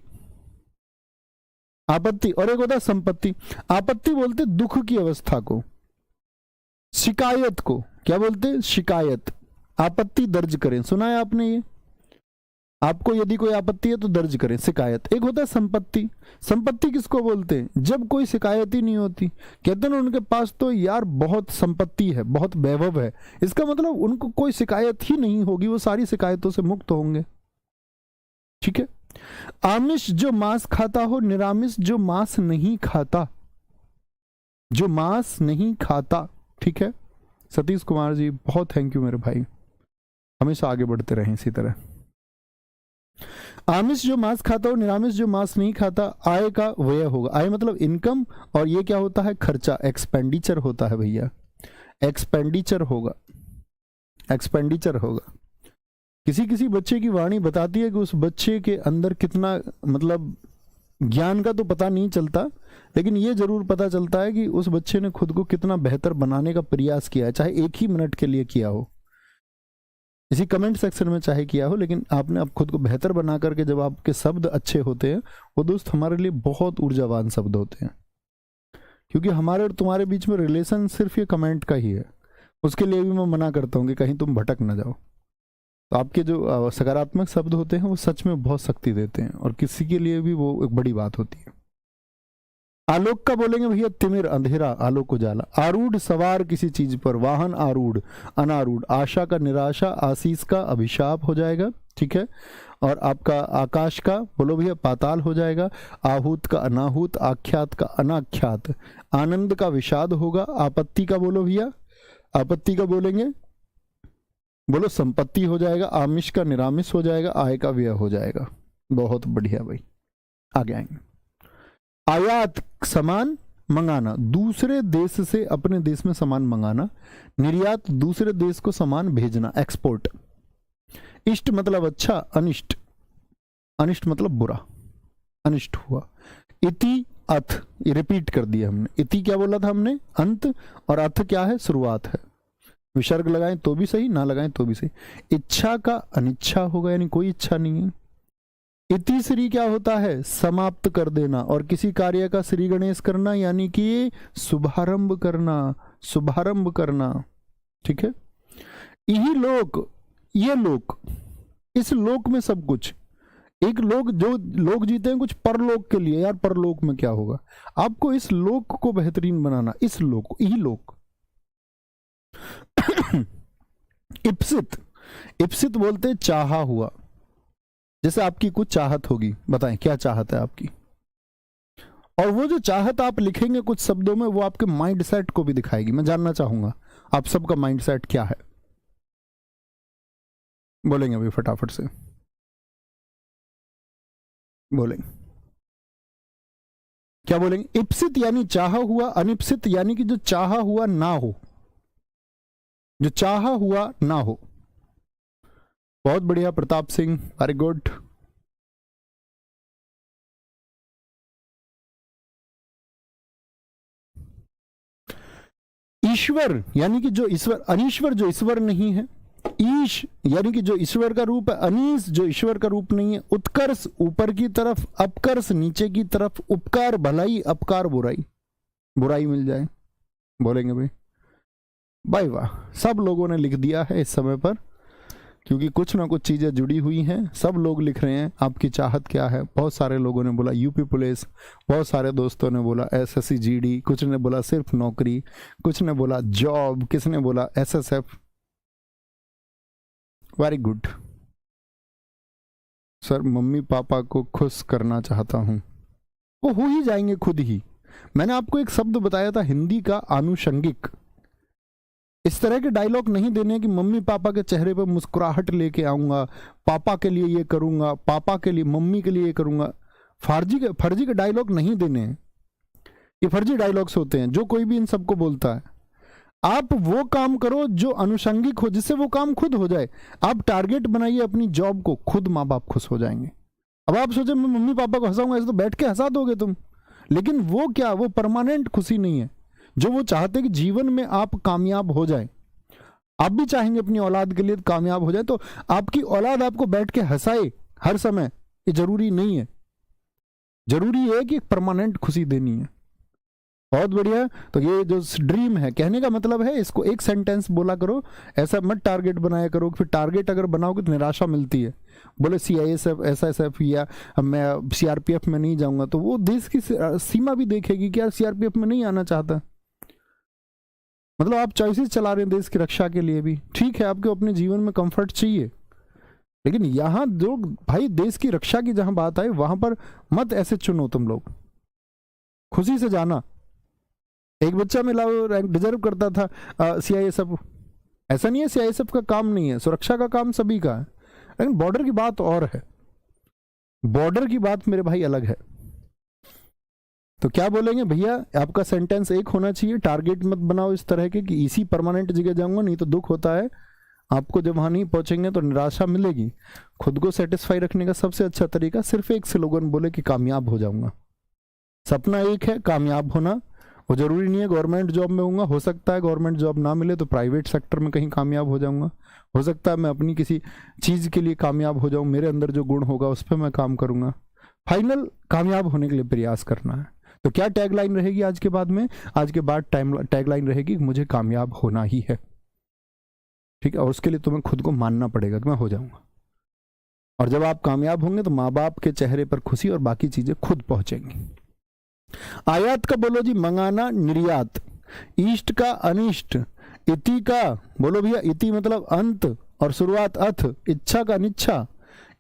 आपत्ति, और एक होता है संपत्ति। आपत्ति बोलते दुख की अवस्था को। शिकायत को क्या बोलते? शिकायत। आपत्ति दर्ज करें, सुना है आपने ये? आपको यदि कोई आपत्ति है तो दर्ज करें, शिकायत। एक होता है संपत्ति। संपत्ति किसको बोलते हैं? जब कोई शिकायत ही नहीं होती। कहते हैं ना उनके पास तो यार बहुत संपत्ति है, बहुत वैभव है, इसका मतलब उनको कोई शिकायत ही नहीं होगी, वो सारी शिकायतों से मुक्त होंगे। ठीक है। आमिष जो मांस खाता हो, निरामिष जो मांस नहीं खाता, जो मांस नहीं खाता। ठीक है सतीश कुमार जी, बहुत थैंक यू मेरे भाई, हमेशा आगे बढ़ते रहें इसी तरह। आमिष जो मांस खाता हो, निरामिष जो मांस नहीं खाता, आय का व्यय होगा। आय मतलब इनकम, और ये क्या होता है, खर्चा, एक्सपेंडिचर होता है भैया, एक्सपेंडिचर होगा, एक्सपेंडिचर होगा। किसी किसी बच्चे की वाणी बताती है कि उस बच्चे के अंदर कितना, मतलब ज्ञान का तो पता नहीं चलता, लेकिन ये जरूर पता चलता है कि उस बच्चे ने खुद को कितना बेहतर बनाने का प्रयास किया है, चाहे एक ही मिनट के लिए किया हो, इसी कमेंट सेक्शन में चाहे किया हो, लेकिन आपने अब खुद को बेहतर बना करके, जब आपके शब्द अच्छे होते हैं, वो दोस्त हमारे लिए बहुत ऊर्जावान शब्द होते हैं, क्योंकि हमारे और तुम्हारे बीच में रिलेशन सिर्फ ये कमेंट का ही है। उसके लिए भी मैं मना करता हूँ कि कहीं तुम भटक ना जाओ। तो आपके जो सकारात्मक शब्द होते हैं वो सच में बहुत शक्ति देते हैं, और किसी के लिए भी वो एक बड़ी बात होती है। आलोक का बोलेंगे भैया तिमिर, अंधेरा, आलोक उजाला। आरूढ़ सवार किसी चीज पर, वाहन आरूढ़, अनारूढ़। आशा का निराशा, आशीष का अभिशाप हो जाएगा। ठीक है, और आपका आकाश का बोलो भैया पाताल हो जाएगा। आहूत का अनाहूत, आख्यात का अनाख्यात। आनंद का विषाद होगा। आपत्ति का बोलो भैया, आपत्ति का बोलेंगे बोलो संपत्ति हो जाएगा। आमिष का निरामिष हो जाएगा। आय का व्यय हो जाएगा। बहुत बढ़िया भाई, आगे आएंगे। आयात सामान मंगाना, दूसरे देश से अपने देश में सामान मंगाना। निर्यात दूसरे देश को सामान भेजना, एक्सपोर्ट। इष्ट मतलब अच्छा, अनिष्ट, अनिष्ट मतलब बुरा, अनिष्ट हुआ। इति अथ, ये रिपीट कर दिया हमने। इति क्या बोला था हमने, अंत, और अथ क्या है, शुरुआत है। विसर्ग लगाएं तो भी सही, ना लगाएं तो भी सही। इच्छा का अनिच्छा होगा, यानी कोई इच्छा नहीं है। इति श्री क्या होता है, समाप्त कर देना, और किसी कार्य का श्री गणेश करना, यानी कि शुभारंभ करना, शुभारंभ करना। ठीक है, यही लोक, ये लोक, इस लोक में सब कुछ। एक लोग, जो लोग जीते हैं कुछ परलोक के लिए, यार परलोक में क्या होगा, आपको इस लोक को बेहतरीन बनाना, इस लोक, यही लोक। इप्सित, इप्सित बोलते चाहा हुआ, जैसे आपकी कुछ चाहत होगी, बताएं क्या चाहत है आपकी, और वो जो चाहत आप लिखेंगे कुछ शब्दों में, वो आपके माइंड सेट को भी दिखाएगी। मैं जानना चाहूंगा आप सबका माइंड सेट क्या है, बोलेंगे अभी फटाफट से बोलेंगे, क्या बोलेंगे। इप्सित यानी चाहा हुआ, अनिप्सित यानी कि जो चाहा हुआ ना हो, जो चाहा हुआ ना हो। बहुत बढ़िया प्रताप सिंह, वेरी गुड। ईश्वर यानी कि जो ईश्वर, अनीश्वर जो ईश्वर नहीं है। ईश यानी कि जो ईश्वर का रूप है। अनीश जो ईश्वर का रूप नहीं है। उत्कर्ष ऊपर की तरफ, अपकर्ष नीचे की तरफ। उपकार भलाई, अपकार बुराई, बुराई मिल जाए, बोलेंगे भाई। भाई वाह, सब लोगों ने लिख दिया है इस समय पर, क्योंकि कुछ ना कुछ चीजें जुड़ी हुई हैं। सब लोग लिख रहे हैं आपकी चाहत क्या है। बहुत सारे लोगों ने बोला यूपी पुलिस, बहुत सारे दोस्तों ने बोला एसएससी जीडी, कुछ ने बोला सिर्फ नौकरी, कुछ ने बोला जॉब, किसने बोला SSF. Very good sir, mummy papa को खुश करना चाहता हूं, वो हो ही जाएंगे खुद ही। मैंने आपको एक शब्द बताया था हिंदी का, आनुषंगिक। इस तरह के डायलॉग नहीं देने कि मम्मी पापा के चेहरे पर मुस्कुराहट लेके आऊंगा, पापा के लिए ये करूंगा, पापा के लिए, मम्मी के लिए ये करूंगा। फर्जी के डायलॉग नहीं देने हैं, ये फर्जी डायलॉग्स होते हैं जो कोई भी इन सबको बोलता है। आप वो काम करो जो अनुषंगिक हो, जिससे वो काम खुद हो जाए। आप टारगेट बनाइए अपनी जॉब को, खुद माँ बाप खुश हो जाएंगे। अब आप सोचे मैं मम्मी पापा को हंसाऊंगा, ऐसे तो बैठ के हंसा दोगे तुम, लेकिन वो क्या, वो परमानेंट खुशी नहीं है जो वो चाहते कि जीवन में आप कामयाब हो जाए। आप भी चाहेंगे अपनी औलाद के लिए कामयाब हो जाए, तो आपकी औलाद आपको बैठ के हंसाए हर समय, ये जरूरी नहीं है। जरूरी है कि परमानेंट खुशी देनी है। बहुत बढ़िया। तो ये जो ड्रीम है, कहने का मतलब है, इसको एक सेंटेंस बोला करो, ऐसा मत टारगेट बनाया करो। फिर टारगेट अगर बनाओगे तो निराशा मिलती है। बोले सीआईएसएफ, एसएसएफ, या मैं सीआरपीएफ में नहीं जाऊंगा, तो वो देश की सीमा भी देखेगी कि यार सीआरपीएफ में नहीं आना चाहता। मतलब आप चॉइसेस चला रहे हैं देश की रक्षा के लिए भी, ठीक है, आपको अपने जीवन में कंफर्ट चाहिए, लेकिन यहां जो भाई देश की रक्षा की जहां बात आए वहां पर मत ऐसे चुनो तुम लोग, खुशी से जाना। एक बच्चा मिलाओ रैंक डिजर्व करता था सीआईएसएफ, ऐसा नहीं है सीआईएसएफ का काम नहीं है, सुरक्षा का काम सभी का है, लेकिन बॉर्डर की बात और है, बॉर्डर की बात मेरे भाई अलग है। तो क्या बोलेंगे भैया, आपका सेंटेंस एक होना चाहिए, टारगेट मत बनाओ इस तरह के कि इसी परमानेंट जगह जाऊंगा, नहीं तो दुख होता है आपको, जब वहां नहीं पहुंचेंगे तो निराशा मिलेगी। खुद को सेटिस्फाई रखने का सबसे अच्छा तरीका सिर्फ एक स्लोगन बोले कि कामयाब हो जाऊंगा। सपना एक है, कामयाब होना। वो जरूरी नहीं है गवर्नमेंट जॉब में होऊंगा, हो सकता है गवर्नमेंट जॉब ना मिले तो प्राइवेट सेक्टर में कहीं कामयाब हो जाऊंगा, हो सकता है मैं अपनी किसी चीज के लिए कामयाब हो जाऊं, मेरे अंदर जो गुण होगा उस पर मैं काम करूंगा। फाइनल कामयाब होने के लिए प्रयास करना है। तो क्या टैगलाइन रहेगी आज के बाद में? आज के बाद टैगलाइन रहेगी मुझे कामयाब होना ही है, ठीक है, और उसके लिए तुम्हें खुद को मानना पड़ेगा कि मैं हो जाऊंगा। और जब आप कामयाब होंगे तो माँ बाप के चेहरे पर खुशी और बाकी चीजें खुद पहुंचेंगी। आयात का बोलो जी मंगाना, निर्यात। ईष्ट का अनिष्ट, इति का बोलो भैया, इति मतलब अंत और शुरुआत अथ, इच्छा का निच्छा,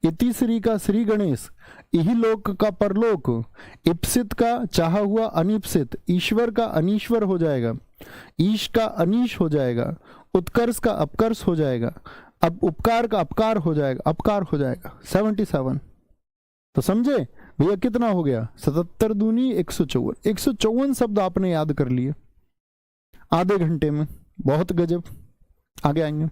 इति श्री का श्री गणेश, इही लोक का परलोक, इप्सित का चाहा हुआ अनिप्सित, ईश्वर का अनीश्वर हो जाएगा, ईश का अनीश हो जाएगा, उत्कर्ष का अपकर्ष हो जाएगा, अब उपकार का अपकार हो जाएगा, अपकार हो जाएगा। 77। तो समझे भैया कितना हो गया? 77 दूनी 154, 154 शब्द आपने याद कर लिए आधे घंटे में, बहुत गजब। आगे आएंगे।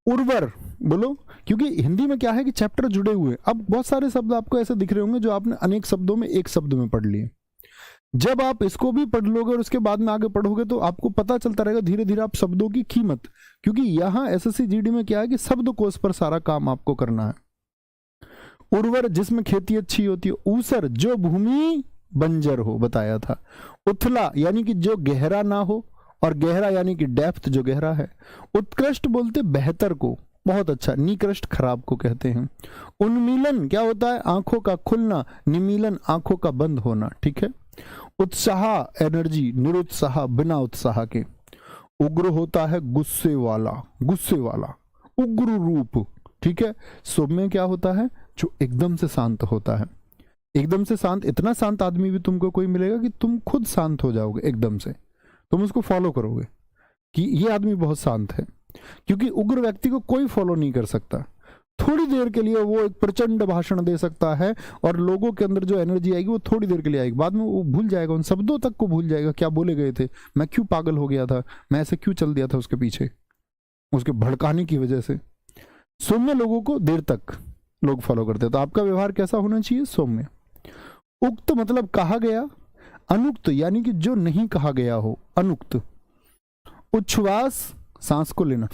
उर्वर बोलो, क्योंकि हिंदी में क्या है कि चैप्टर जुड़े हुए, अब बहुत सारे शब्द आपको ऐसे दिख रहे होंगे जो आपने अनेक शब्दों में एक शब्द में पढ़ लिए। जब आप इसको भी पढ़ लोगे और उसके बाद में आगे पढ़ोगे तो आपको पता चलता रहेगा धीरे धीरे आप शब्दों की कीमत, क्योंकि यहां एसएससी जीडी में क्या है कि शब्दकोश पर सारा काम आपको करना है। उर्वर जिसमें खेती अच्छी होती है, ऊसर जो भूमि बंजर हो, बताया था। उथला यानी कि जो गहरा ना हो, और गहरा यानी कि डेप्थ जो गहरा है। उत्कृष्ट बोलते बेहतर को, बहुत अच्छा। निकृष्ट खराब को कहते हैं। उन्मीलन क्या होता है? आंखों का खुलना, निमीलन आंखों का बंद होना, ठीक है। उत्साह एनर्जी, निरुत्साह बिना उत्साह के। उग्र होता है गुस्से वाला, गुस्से वाला, उग्र रूप, ठीक है। सौम्य क्या होता है? जो एकदम से शांत होता है। एकदम से शांत, इतना शांत आदमी भी तुमको कोई मिलेगा कि तुम खुद शांत हो जाओगे एकदम से, तुम उसको फॉलो करोगे कि ये आदमी बहुत शांत है। क्योंकि उग्र व्यक्ति को कोई फॉलो नहीं कर सकता। थोड़ी देर के लिए वो एक प्रचंड भाषण दे सकता है और लोगों के अंदर जो एनर्जी आएगी वो थोड़ी देर के लिए आएगी, बाद में वो भूल जाएगा, उन शब्दों तक को भूल जाएगा, क्या बोले गए थे, मैं क्यों पागल हो गया था, मैं ऐसे क्यों चल दिया था उसके पीछे, उसके भड़काने की वजह से। सौम्य लोगों को देर तक लोग फॉलो करते हैं। तो आपका व्यवहार कैसा होना चाहिए? सौम्य। उक्त मतलब कहा गया, अनुक्त यानी कि जो नहीं कहा गया हो, अनुक्त। उच्छ्वास सांस को लेना,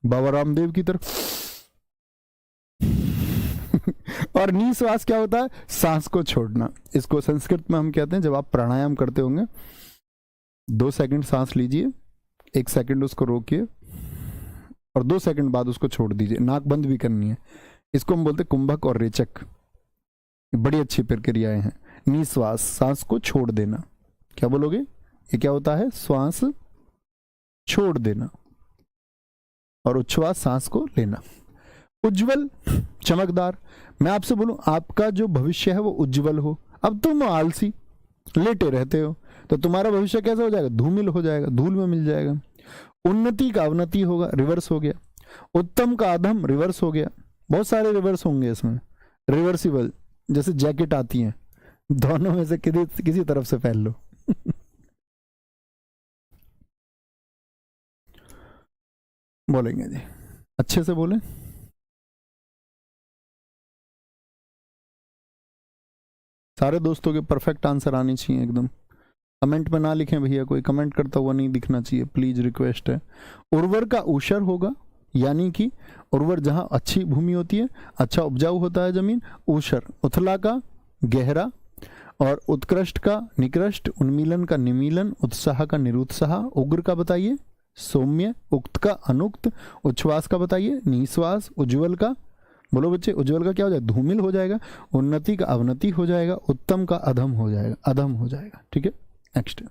बाबा रामदेव की तरफ। और निश्वास क्या होता है? सांस को छोड़ना। इसको संस्कृत में हम कहते हैं, जब आप प्राणायाम करते होंगे 2 सेकंड सांस लीजिए, 1 सेकंड उसको रोकिए और 2 सेकंड बाद उसको छोड़ दीजिए, नाक बंद भी करनी है। इसको हम बोलते हैं कुंभक और रेचक। बड़ी अच्छी प्रक्रियाएं हैं। निश्वास सांस को छोड़ देना, क्या बोलोगे? ये क्या होता है? श्वास छोड़ देना और उच्छ्वास सांस को लेना। उज्जवल चमकदार, मैं आपसे बोलूं आपका जो भविष्य है वो उज्जवल हो। अब तुम आलसी लेटे रहते हो तो तुम्हारा भविष्य कैसा हो जाएगा? धूमिल हो जाएगा, धूल में मिल जाएगा। उन्नति का अवनति होगा, रिवर्स हो गया। उत्तम का अधम, रिवर्स हो गया। बहुत सारे रिवर्स होंगे इसमें, रिवर्सिबल, जैसे जैकेट आती है, दोनों में से किसी तरफ से पहन लो। बोलेंगे जी, अच्छे से बोले। सारे दोस्तों के परफेक्ट आंसर आने चाहिए एकदम। कमेंट में ना लिखें भैया, कोई कमेंट करता हुआ नहीं दिखना चाहिए, प्लीज रिक्वेस्ट है। उर्वर का ऊषर होगा, यानी कि उर्वर जहां अच्छी भूमि होती है, अच्छा उपजाऊ होता है जमीन, ऊषर। उथला का गहरा, और उत्कृष्ट का निकृष्ट, उन्मीलन का निमीलन, उत्साह का निरुत्साह। उग्र का बताइए सौम्य, उक्त का अनुक्त, उच्छ्वास का बताइए निश्वास, उज्जवल का बोलो बच्चे, उज्जवल का क्या हो जाएगा? धूमिल हो जाएगा। उन्नति का अवनति हो जाएगा। उत्तम का अधम हो जाएगा, अधम हो जाएगा, ठीक है। नेक्स्ट,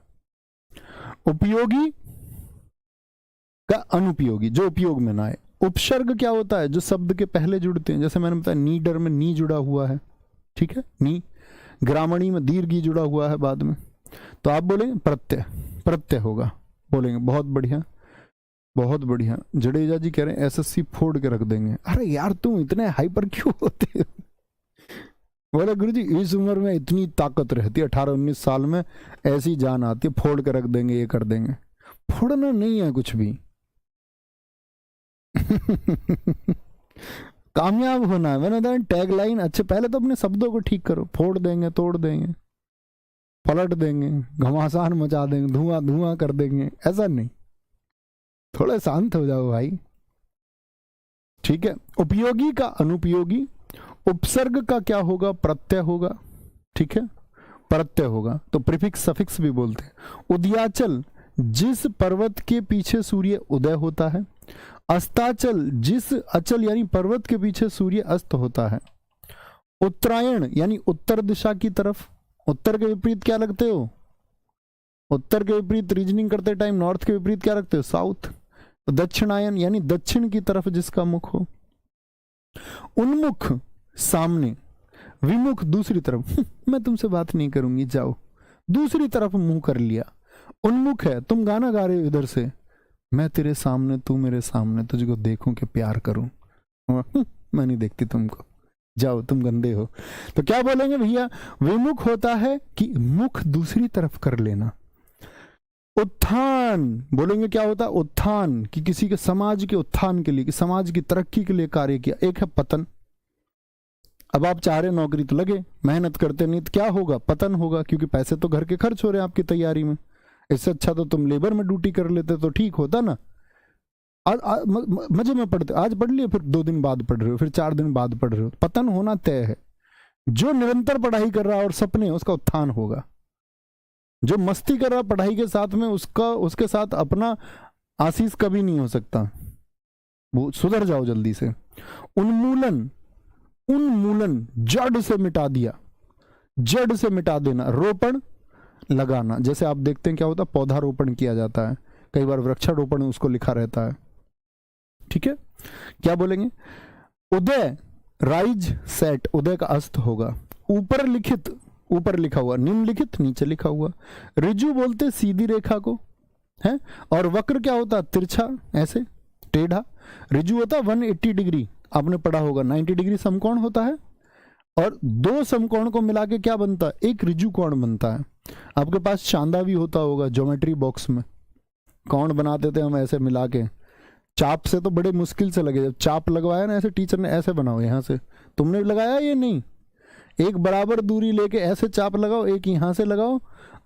उपयोगी का अनुपयोगी, जो उपयोग में ना आए। उपसर्ग क्या होता है? जो शब्द के पहले जुड़ते हैं, जैसे मैंने बताया नीडर में नी जुड़ा हुआ है, ठीक है, नी। ग्रामणी में दीर्घ जुड़ा हुआ है बाद में, तो आप बोलेंगे प्रत्यय, प्रत्यय होगा, बोलेंगे। बहुत बढ़िया, बहुत बढ़िया। जडेजा जी कह रहे हैं एसएससी फोड़ के रख देंगे। अरे यार तुम इतने हाइपर क्यों होते हो? बोले गुरुजी इस उम्र में इतनी ताकत रहती है, 18-19 साल में ऐसी जान आती है, फोड़ के रख देंगे, ये कर देंगे। फोड़ना नहीं है कुछ भी। कामयाब होना है। मैंने बताया टैग लाइन अच्छे, पहले तो अपने शब्दों को ठीक करो। फोड़ देंगे, तोड़ देंगे, पलट देंगे, घमासान मचा देंगे, धुआं धुआं कर देंगे, ऐसा नहीं। थोड़ा शांत हो जाओ भाई, ठीक है। उपयोगी का अनुपयोगी, उपसर्ग का क्या होगा? प्रत्यय होगा, ठीक है, प्रत्यय होगा, तो प्रीफिक्स सफिक्स भी बोलते हैं। उदयाचल, जिस पर्वत के पीछे सूर्य उदय होता है। अस्ताचल, जिस अचल यानी पर्वत के पीछे सूर्य अस्त होता है। उत्तरायण यानी उत्तर दिशा की तरफ। उत्तर के विपरीत क्या लगते हो? उत्तर के विपरीत रीजनिंग करते टाइम नॉर्थ के विपरीत क्या रखते हो? साउथ। दक्षिणायन यानी दक्षिण की तरफ जिसका मुख हो। उन्मुख सामने, विमुख दूसरी तरफ। मैं तुमसे बात नहीं करूंगी, जाओ। दूसरी तरफ मुंह कर लिया। उन्मुख है, तुम गाना गा रहे हो इधर से, मैं तेरे सामने, तू मेरे सामने, तुझको देखूं कि प्यार करूं। मैं नहीं देखती तुमको, जाओ तुम गंदे हो। तो क्या बोलेंगे भैया? विमुख होता है कि मुख दूसरी तरफ कर लेना। उत्थान बोलेंगे क्या होता है? उत्थान कि किसी के समाज के उत्थान के लिए, कि समाज की तरक्की के लिए कार्य किया। एक है पतन। अब आप चाह रहे नौकरी तो लगे, मेहनत करते नहीं तो क्या होगा? पतन होगा, क्योंकि पैसे तो घर के खर्च हो रहे हैं आपकी तैयारी में। इससे अच्छा तो तुम लेबर में ड्यूटी कर लेते तो ठीक होता ना। मजे में पढ़ते, आज पढ़ लिए, फिर 2 दिन बाद पढ़ रहे हो, फिर 4 दिन बाद पढ़ रहे हो। पतन होना तय है। जो निरंतर पढ़ाई कर रहा है और सपने, उसका उत्थान होगा। जो मस्ती कर रहा पढ़ाई के साथ में, उसके साथ अपना आशीष कभी नहीं हो सकता। वो सुधर जाओ जल्दी से। उन्मूलन, उन्मूलन जड़ से मिटा दिया, जड़ से मिटा देना। रोपण लगाना, जैसे आप देखते हैं क्या होता है, पौधारोपण किया जाता है, कई बार वृक्षारोपण उसको लिखा रहता है, ठीक है। क्या बोलेंगे? उदय, राइज सेट, उदय का अस्त होगा। ऊपर लिखित, ऊपर लिखा हुआ। निम्नलिखित, नीचे लिखा हुआ। ऋजु बोलते सीधी रेखा को है, और वक्र क्या होता है? तिरछा, ऐसे टेढ़ा। ऋजु होता है 180 डिग्री, आपने पढ़ा होगा। 90 डिग्री समकोण होता है, और 2 समकोण को मिला के क्या बनता है? एक ऋजु कोण बनता है। आपके पास चांदा भी होता होगा ज्योमेट्री बॉक्स में, कोण बनाते थे हम ऐसे मिला के। चाप से तो बड़े मुश्किल से लगे, जब चाप लगवाया ना ऐसे टीचर ने, ऐसे बनाओ यहाँ से। तुमने लगाया ये नहीं? एक बराबर दूरी लेके ऐसे चाप लगाओ, एक यहाँ से लगाओ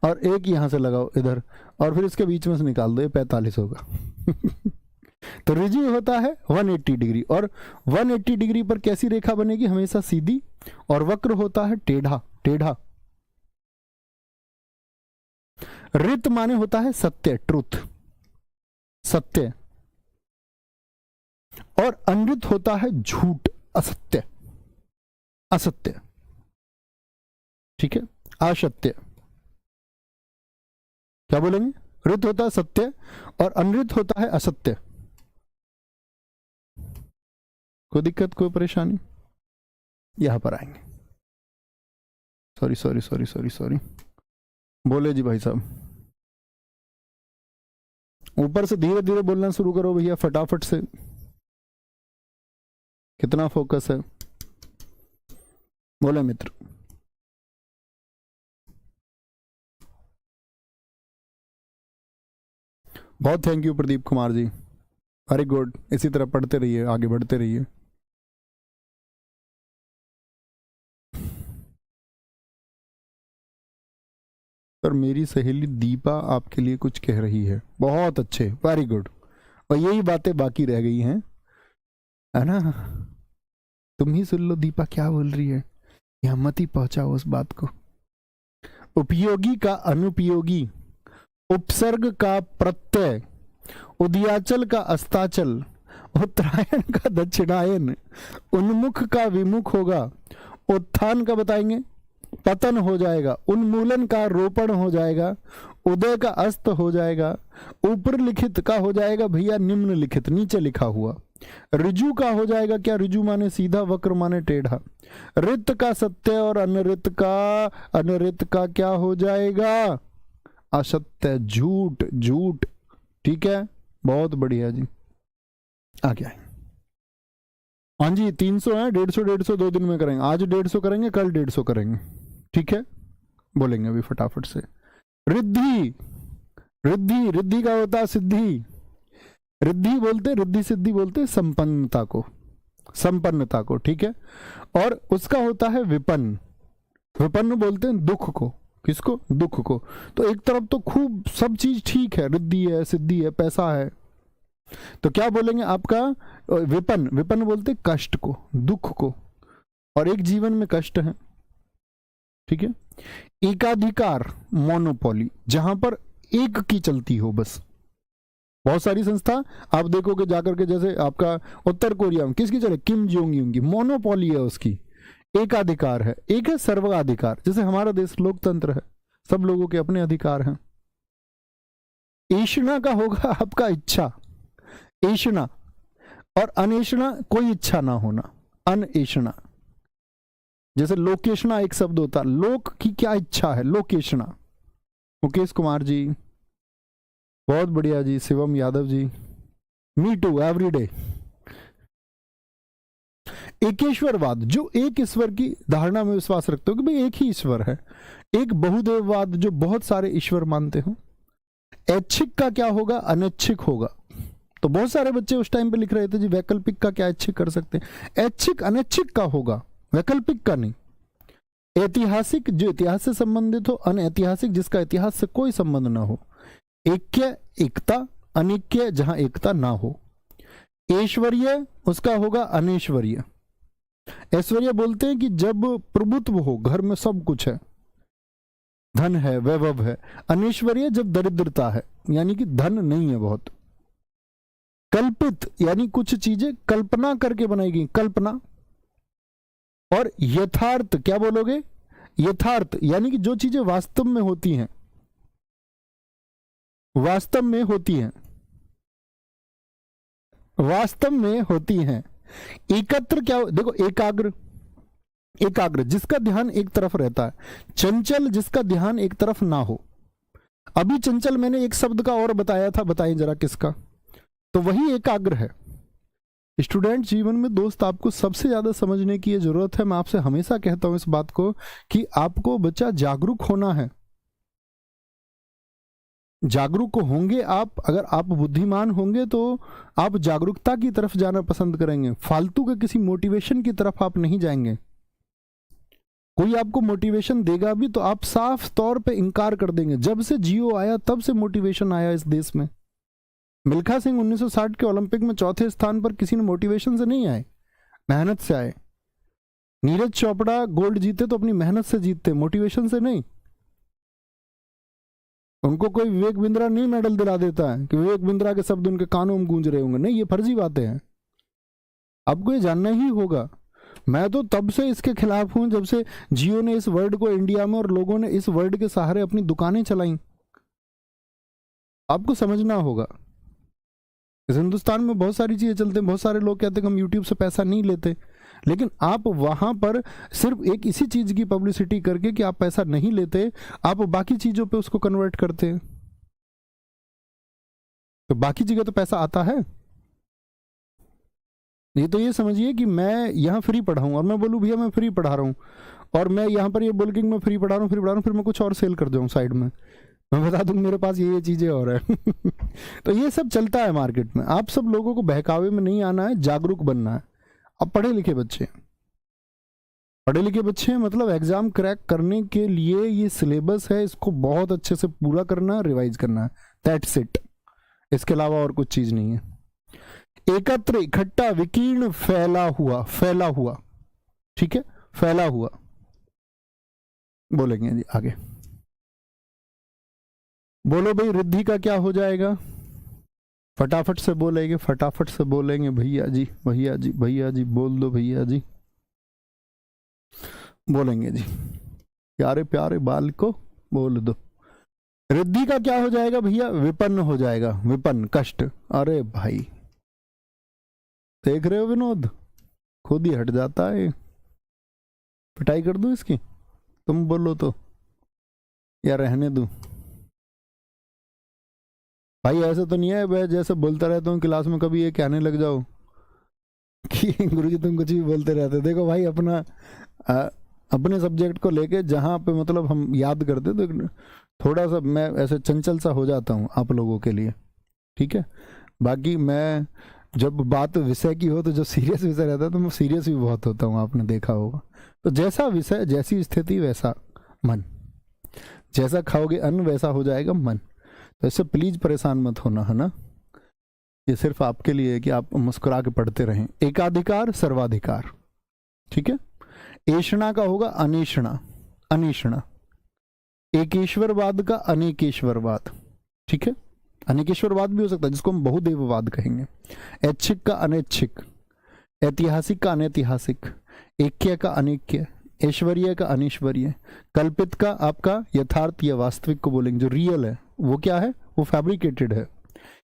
और एक यहाँ से लगाओ इधर, और फिर इसके बीच में से निकाल दो, ये 45 होगा। तो ऋजु होता है 180 डिग्री, और 180 डिग्री पर कैसी रेखा बनेगी? हमेशा सीधी। और वक्र होता है टेढ़ा, टेढ़ा। ऋत माने होता है सत्य, ट्रुथ, सत्य। और अनृत होता है झूठ, असत्य, असत्य, ठीक है, असत्य। क्या बोलेंगे? ऋत होता है सत्य और अनृत होता है असत्य। कोई दिक्कत, कोई परेशानी? यहां पर आएंगे। Sorry sorry sorry sorry sorry, बोले जी भाई साहब। ऊपर से धीरे धीरे बोलना शुरू करो भैया, फटाफट से। कितना फोकस है? बोले मित्र। बहुत thank you Pradeep Kumar ji, very good. इसी तरह पढ़ते रहिए, आगे बढ़ते रहिए। पर मेरी सहेली दीपा आपके लिए कुछ कह रही है। बहुत अच्छे, वेरी गुड। और यही बातें बाकी रह गई हैं, है ना? तुम ही सुन लो दीपा क्या बोल रही है, यहां मत ही पहुंचाओ उस बात को। उपयोगी का अनुपयोगी, उपसर्ग का प्रत्यय, उदयाचल का अस्ताचल, उत्तरायण का दक्षिणायन, उन्मुख का विमुख होगा, उत्थान का बताएंगे पतन हो जाएगा, उन्मूलन का रोपण हो जाएगा, उदय का अस्त हो जाएगा, ऊपर लिखित का हो जाएगा भैया निम्नलिखित, नीचे लिखा हुआ। ऋजु का हो जाएगा क्या? ऋजु माने सीधा, वक्र माने टेढ़ा। रित का सत्य और अनरित का क्या हो जाएगा? असत्य, झूठ, झूठ। ठीक है, बहुत बढ़िया जी। आ गया। हाँ जी, 300 है, 150 2 दिन में करेंगे। आज 150 करेंगे, कल 150 करेंगे। ठीक है, बोलेंगे अभी फटाफट से। रिद्धि, रिद्धि, रिद्धि का होता है सिद्धि। रिद्धि बोलते, रिद्धि सिद्धि बोलते संपन्नता को, संपन्नता को। ठीक है, और उसका होता है विपन्न। विपन्न बोलते हैं दुख को। किसको? दुख को। तो एक तरफ तो खूब सब चीज ठीक है, रिद्धि है, सिद्धि है, पैसा है, तो क्या बोलेंगे आपका? विपन्न। विपन्न बोलते कष्ट को, दुख को, और एक जीवन में कष्ट है। ठीक है। एकाधिकार, मोनोपोली, जहां पर एक की चलती हो बस। बहुत सारी संस्था आप देखोगे जाकर के, जैसे आपका उत्तर कोरिया में किसकी चले? किम जोंग यूंग की, मोनोपोली है उसकी। एकाधिकार है। एक है सर्वाधिकार, जैसे हमारा देश लोकतंत्र है, सब लोगों के अपने अधिकार हैं। ऐषणा का होगा आपका इच्छा, ऐषणा, और अनेषणा कोई इच्छा ना होना, अनऐषणा। जैसे लोकेशना एक शब्द होता, लोक की क्या इच्छा है, लोकेशना। मुकेश कुमार जी, बहुत बढ़िया जी। शिवम यादव जी, मी टू, एवरीडे। एकेश्वरवाद, जो एक ईश्वर की धारणा में विश्वास रखते हो कि भाई एक ही ईश्वर है। एक बहुदेववाद, जो बहुत सारे ईश्वर मानते हो। ऐच्छिक का क्या होगा? अनैच्छिक होगा। तो बहुत सारे बच्चे उस टाइम पे लिख रहे थे जी वैकल्पिक का क्या ऐच्छिक कर सकते हैं? ऐच्छिक अनैच्छिक का होगा, वैकल्पिक का नहीं। ऐतिहासिक, जो इतिहास से संबंधित हो। अनऐतिहासिक, जिसका इतिहास से कोई संबंध ना हो। ऐक्य, एकता। अनिक्य, जहां एकता ना हो। ऐश्वर्य, उसका होगा अनैश्वर्य। ऐश्वर्य बोलते हैं कि जब प्रभुत्व हो, घर में सब कुछ है, धन है, वैभव है। अनैश्वर्य, जब दरिद्रता है, यानी कि धन नहीं है बहुत। कल्पित, यानी कुछ चीजें कल्पना करके बनाई गई, कल्पना। और यथार्थ, क्या बोलोगे? यथार्थ, यानी कि जो चीजें वास्तव में होती हैं, वास्तव में होती हैं, वास्तव में होती हैं। एकत्र, क्या देखो, एकाग्र, एकाग्र जिसका ध्यान एक तरफ रहता है। चंचल, जिसका ध्यान एक तरफ ना हो। अभी चंचल मैंने एक शब्द का और बताया था, बताइए जरा किसका? तो वही एकाग्र है। स्टूडेंट जीवन में दोस्त, आपको सबसे ज्यादा समझने की ये जरूरत है। मैं आपसे हमेशा कहता हूं इस बात को कि आपको बच्चा जागरूक होना है। जागरूक होंगे आप, अगर आप बुद्धिमान होंगे तो आप जागरूकता की तरफ जाना पसंद करेंगे। फालतू के किसी मोटिवेशन की तरफ आप नहीं जाएंगे। कोई आपको मोटिवेशन देगा भी तो आप साफ तौर पे इनकार कर देंगे। जब से जियो आया तब से मोटिवेशन आया इस देश में। मिल्खा सिंह 1960 के ओलंपिक में चौथे स्थान पर किसी ने मोटिवेशन से नहीं आए, मेहनत से आए। नीरज चोपड़ा गोल्ड जीते तो अपनी मेहनत से जीतते, मोटिवेशन से नहीं। उनको कोई विवेक बिंद्रा नहीं मेडल दिला देता है कि विवेक बिंद्रा के शब्द उनके कानों में गूंज रहे होंगे, नहीं, ये फर्जी बातें हैं। आपको ये जानना ही होगा। मैं तो तब से इसके खिलाफ हूं जब से जियो ने इस वर्ड को इंडिया में, और लोगों ने इस वर्ड के सहारे अपनी दुकानें चलाई। आपको समझना होगा, इस हिंदुस्तान में बहुत सारी चीजें चलते हैं। बहुत सारे लोग कहते हैं कि हम यूट्यूब से पैसा नहीं लेते, लेकिन आप वहां पर सिर्फ एक इसी चीज की पब्लिसिटी करके कि आप पैसा नहीं लेते, आप बाकी चीजों पे उसको कन्वर्ट करते हैं। तो बाकी जगह तो पैसा आता है। ये तो ये समझिए कि मैं यहाँ फ्री पढ़ाऊँ और मैं बोलूँ भैया मैं फ्री पढ़ा रहा हूँ, और मैं यहाँ पर ये बोल के मैं फ्री पढ़ा रहा हूँ, फ्री पढ़ा रहा हूँ, फिर मैं कुछ और सेल कर जाऊँ साइड में, मैं बता दूँ मेरे पास ये चीजें और है। तो ये सब चलता है मार्केट में। आप सब लोगों को बहकावे में नहीं आना है, जागरूक बनना है। अब पढ़े लिखे बच्चे, पढ़े लिखे बच्चे हैं, मतलब एग्जाम क्रैक करने के लिए ये सिलेबस है, इसको बहुत अच्छे से पूरा करना है, रिवाइज करना है, दैट्स इट। इसके अलावा और कुछ चीज नहीं है। एकत्र, इकट्ठा, विकीर्ण, फैला हुआ, फैला हुआ। ठीक है, फैला हुआ बोलेंगे जी। आगे बोलो भाई, रिद्धि का क्या हो जाएगा? फटाफट से बोलेंगे, फटाफट से बोलेंगे भैया जी, भैया जी, भैया जी, बोल दो भैया जी, बोलेंगे जी। प्यारे प्यारे बाल को बोल दो। रिद्धि का क्या हो जाएगा भैया? विपन्न हो जाएगा, विपन्न, कष्ट। अरे भाई देख रहे हो विनोद, खुद ही हट जाता है। पिटाई कर दूं इसकी, तुम बोलो तो, या रहने दूं? भाई ऐसा तो नहीं है मैं जैसे बोलता रहता हूँ क्लास में, कभी ये कहने लग जाओ कि गुरुजी तुम कुछ भी बोलते रहते। देखो भाई अपना अपने सब्जेक्ट को लेके जहाँ पे मतलब हम याद करते तो थोड़ा सा मैं ऐसे चंचल सा हो जाता हूँ आप लोगों के लिए, ठीक है। बाकी मैं जब बात विषय की हो तो जब सीरियस विषय रहता है तो मैं सीरियस भी बहुत होता हूँ, आपने देखा होगा। तो जैसा विषय जैसी स्थिति वैसा मन, जैसा खाओगे अन्न वैसा हो जाएगा मन। तो इससे प्लीज परेशान मत होना, है ना। ये सिर्फ आपके लिए है कि आप मुस्कुरा के पढ़ते रहें। एकाधिकार सर्वाधिकार, ठीक है। ऐषणा का होगा अनेषणा, अनेषणा। एकेश्वरवाद का अनेकेश्वरवाद, ठीक है। अनेकेश्वरवाद भी हो सकता है जिसको हम बहुदेववाद कहेंगे। ऐच्छिक का अनैच्छिक, ऐतिहासिक का अनैतिहासिक, ऐक्य का अनेक्य, ऐश्वर्य का अनिश्वर्य, कल्पित का आपका यथार्थ या वास्तविक को बोलेंगे, जो रियल है वो क्या है, वो फैब्रिकेटेड है।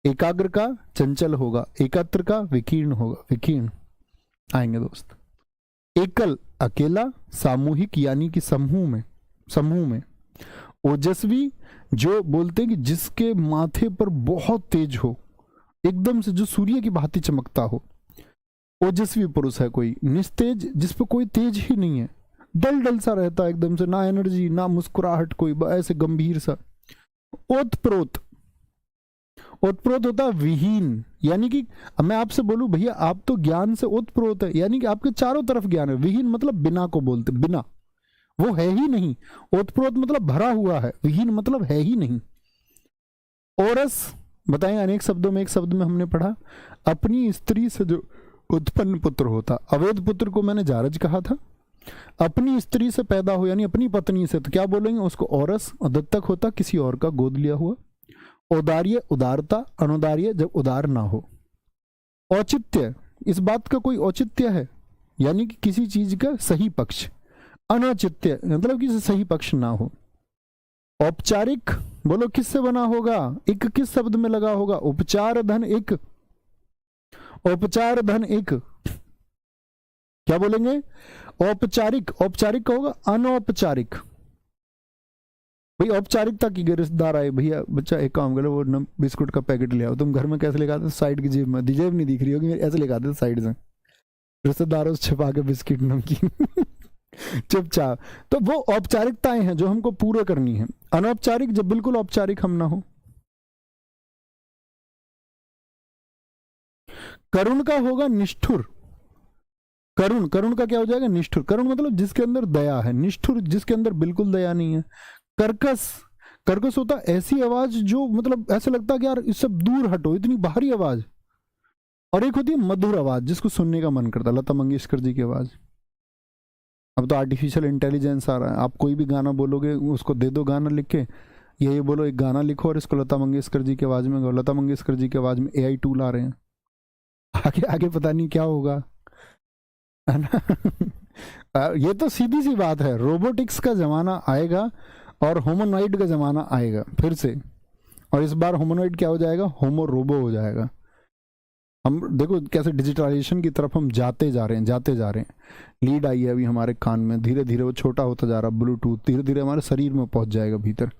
एकाग्र का चंचल होगा, एकत्र का विकीर्ण होगा, विकीर्ण आएंगे दोस्त। एकल अकेला, सामूहिक यानी कि समूह में, समूह में। ओजस्वी जो बोलते हैं कि जिसके माथे पर बहुत तेज हो, एकदम से जो सूर्य की भांति चमकता हो, ओजस्वी पुरुष है कोई। निस्तेज जिस पर कोई तेज ही नहीं है, डल डल सा रहता है एकदम से, ना एनर्जी ना मुस्कुराहट, कोई ऐसे गंभीर सा। ओतप्रोत, ओतप्रोत होता है विहीन, यानी कि मैं आपसे बोलूं भैया आप तो ज्ञान से ओतप्रोत है, यानी कि आपके चारों तरफ ज्ञान है। विहीन मतलब बिना को बोलते, बिना, वो है ही नहीं। ओतप्रोत मतलब भरा हुआ है, विहीन मतलब है ही नहीं। ओरस बताएं अनेक शब्दों में, एक शब्द में हमने पढ़ा अपनी स्त्री से जो उत्पन्न पुत्र होता। अवैध पुत्र को मैंने जारज कहा था। अपनी स्त्री से पैदा हो यानी अपनी पत्नी से, तो क्या बोलेंगे उसको ओरस। और दत्तक होता किसी और का गोद लिया हुआ। औदार्य उदारता, अनुदार्य जब उदार ना हो। औचित्य, इस बात का कोई औचित्य है यानी कि किसी चीज का सही पक्ष। अनौचित्य मतलब किसी सही पक्ष ना हो। औपचारिक बोलो किससे बना होगा, एक किस शब्द में लगा होगा, उपचार धन एक, औपचार धन एक, क्या बोलेंगे औपचारिक। औपचारिक का होगा अनौपचारिक। भाई औपचारिकता की रिश्तेदार आए, भैया बच्चा एक काम करो वो बिस्कुट का पैकेट ले आओ। तुम घर में कैसे लेकर आते, साइड की जेब में, जेब नहीं दिख रही होगी, ऐसे लेकर आते साइड से, रिश्तेदारों से छिपा के बिस्किट नमकीन चुपचाप। तो वो औपचारिकताएं हैं जो हमको पूरा करनी है। अनौपचारिक जब बिल्कुल औपचारिक हम ना हो। करुण का होगा निष्ठुर। करुण, करुण का क्या हो जाएगा निष्ठुर। करुण मतलब जिसके अंदर दया है, निष्ठुर जिसके अंदर बिल्कुल दया नहीं है। कर्कश, कर्कश होता ऐसी आवाज जो मतलब ऐसा लगता है कि यार इससे दूर हटो, इतनी बाहरी आवाज। और एक होती है मधुर आवाज जिसको सुनने का मन करता है, लता मंगेशकर जी की आवाज। अब तो आर्टिफिशियल इंटेलिजेंस आ रहा है, आप कोई भी गाना बोलोगे उसको दे दो गाना लिख के, ये बोलो एक गाना लिखो और इसको लता मंगेशकर जी की आवाज में गाओ। लता मंगेशकर जी की आवाज में AI टूल आ रहे हैं, आगे आगे पता नहीं क्या होगा, है ना। ये तो सीधी सी बात है, रोबोटिक्स का जमाना आएगा और होमोनॉइड का जमाना आएगा फिर से। और इस बार होमोनॉइड क्या हो जाएगा, होमो रोबो हो जाएगा। हम देखो कैसे डिजिटलाइजेशन की तरफ हम जाते जा रहे हैं, जाते जा रहे हैं। लीड आई है अभी हमारे कान में, धीरे धीरे वो छोटा होता जा रहा है। ब्लूटूथ धीरे धीरे हमारे शरीर में पहुंच जाएगा भीतर,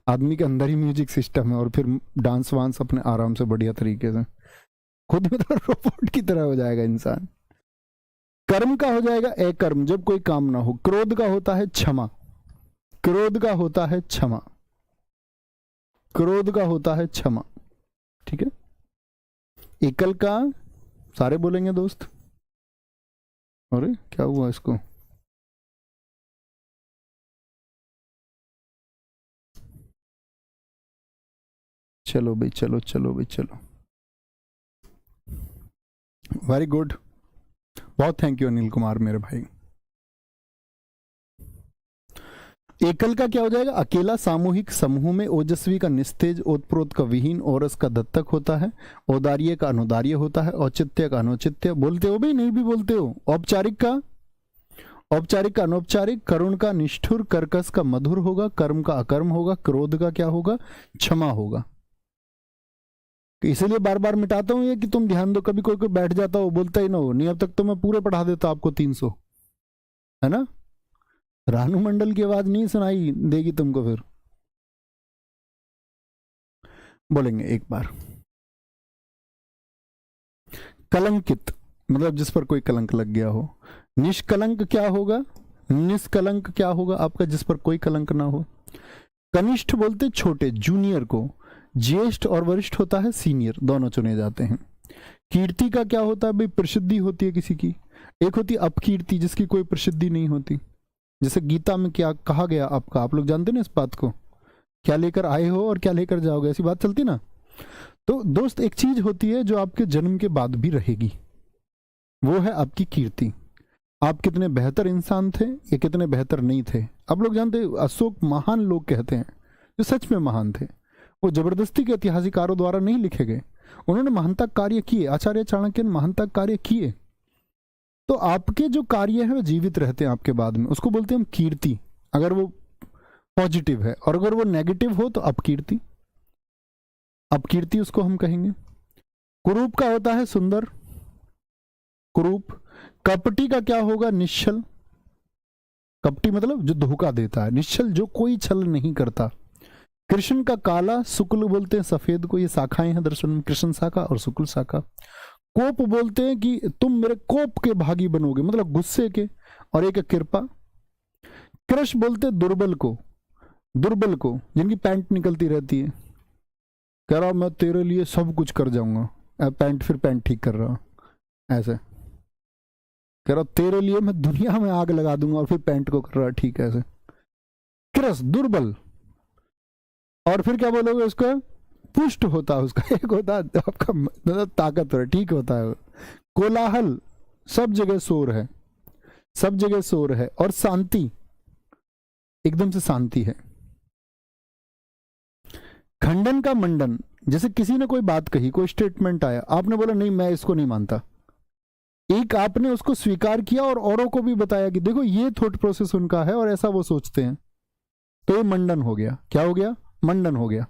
आदमी के अंदर ही म्यूजिक सिस्टम है, और फिर डांस वांस अपने आराम से बढ़िया तरीके से, खुद में तो रोबोट की तरह हो जाएगा इंसान। कर्म का हो जाएगा अकर्म, जब कोई काम ना हो। क्रोध का होता है क्षमा, क्रोध का होता है क्षमा, क्रोध का होता है क्षमा, ठीक है। एकल का सारे बोलेंगे दोस्त। अरे क्या हुआ इसको, चलो भाई चलो, चलो भाई चलो, वेरी गुड, बहुत थैंक यू अनिल कुमार मेरे भाई। एकल का क्या हो जाएगा अकेला, सामूहिक समूह में। ओजस्वी का निस्तेज, ओतप्रोत का विहीन, औरस का दत्तक होता है। औदार्य का अनुदार्य होता है। औचित्य का अनौचित्य, बोलते हो भी नहीं भी बोलते हो। औपचारिक का, औपचारिक का अनौपचारिक। करुण का निष्ठुर, कर्कश का मधुर होगा, कर्म का अकर्म होगा, क्रोध का क्या होगा क्षमा होगा। कि इसीलिए बार बार मिटाता हूँ ये कि तुम ध्यान दो, कभी कोई कोई बैठ जाता हो बोलता ही ना हो, नहीं अब तक तो मैं पूरे पढ़ा देता आपको 300, है ना। रानू मंडल की आवाज नहीं सुनाई देगी तुमको, फिर बोलेंगे एक बार। कलंकित मतलब जिस पर कोई कलंक लग गया हो। निष्कलंक क्या होगा? निष्कलंक क्या होगा आपका? जिस पर कोई कलंक ना हो। कनिष्ठ बोलते छोटे, जूनियर को। ज्येष्ठ और वरिष्ठ होता है सीनियर, दोनों चुने जाते हैं। कीर्ति का क्या होता है भाई? प्रसिद्धि होती है किसी की। एक होती है अपकीर्ति, जिसकी कोई प्रसिद्धि नहीं होती। जैसे गीता में क्या कहा गया आपका, आप लोग जानते ना इस बात को, क्या लेकर आए हो और क्या लेकर जाओगे, ऐसी बात चलती ना। तो दोस्त एक चीज होती है जो आपके जन्म के बाद भी रहेगी, वो है आपकी कीर्ति। आप कितने बेहतर इंसान थे या कितने बेहतर नहीं थे। आप लोग जानते हैं अशोक महान लोग कहते हैं, जो सच में महान थे। वो जबरदस्ती के इतिहासकारों द्वारा नहीं लिखे गए, उन्होंने महानता कार्य किए। आचार्य चाणक्य ने महानता कार्य किए। तो आपके जो कार्य है वो जीवित रहते हैं आपके बाद में, उसको बोलते हैं हम कीर्ति, अगर वो पॉजिटिव है। और अगर वो नेगेटिव हो तो अपकीर्ति, अपकीर्ति उसको हम कहेंगे। कुरूप का होता है सुंदर, कुरूप। कपटी का क्या होगा? निश्चल। कपटी मतलब जो धोखा देता है, निश्चल जो कोई छल नहीं करता। कृष्ण का काला, शुक्ल बोलते हैं सफेद को, ये शाखाएं हैं दर्शन में, कृष्ण शाखा और शुक्ल शाखा। कोप बोलते हैं कि तुम मेरे कोप के भागी बनोगे, मतलब गुस्से के। और एक कृपा। कृष बोलते दुर्बल को, दुर्बल को जिनकी पैंट निकलती रहती है, कह रहा मैं तेरे लिए सब कुछ कर जाऊंगा, पैंट फिर पैंट ठीक कर रहा, ऐसे कह रहा तेरे लिए मैं दुनिया में आग लगा दूंगा और फिर पैंट को कर रहा ठीक है, ऐसे। कृष दुर्बल। और फिर क्या बोलोगे उसका? पुष्ट होता है उसका, एक होता है आपका मतलब ताकतवर, ठीक होता है। कोलाहल, सब जगह शोर है, सब जगह शोर है। और शांति, एकदम से शांति है। खंडन का मंडन, जैसे किसी ने कोई बात कही, कोई स्टेटमेंट आया, आपने बोला नहीं मैं इसको नहीं मानता, एक आपने उसको स्वीकार किया और औरों को भी बताया कि देखो ये थॉट प्रोसेस उनका है और ऐसा वो सोचते हैं, तो ये मंडन हो गया। क्या हो गया? मंडन हो गया।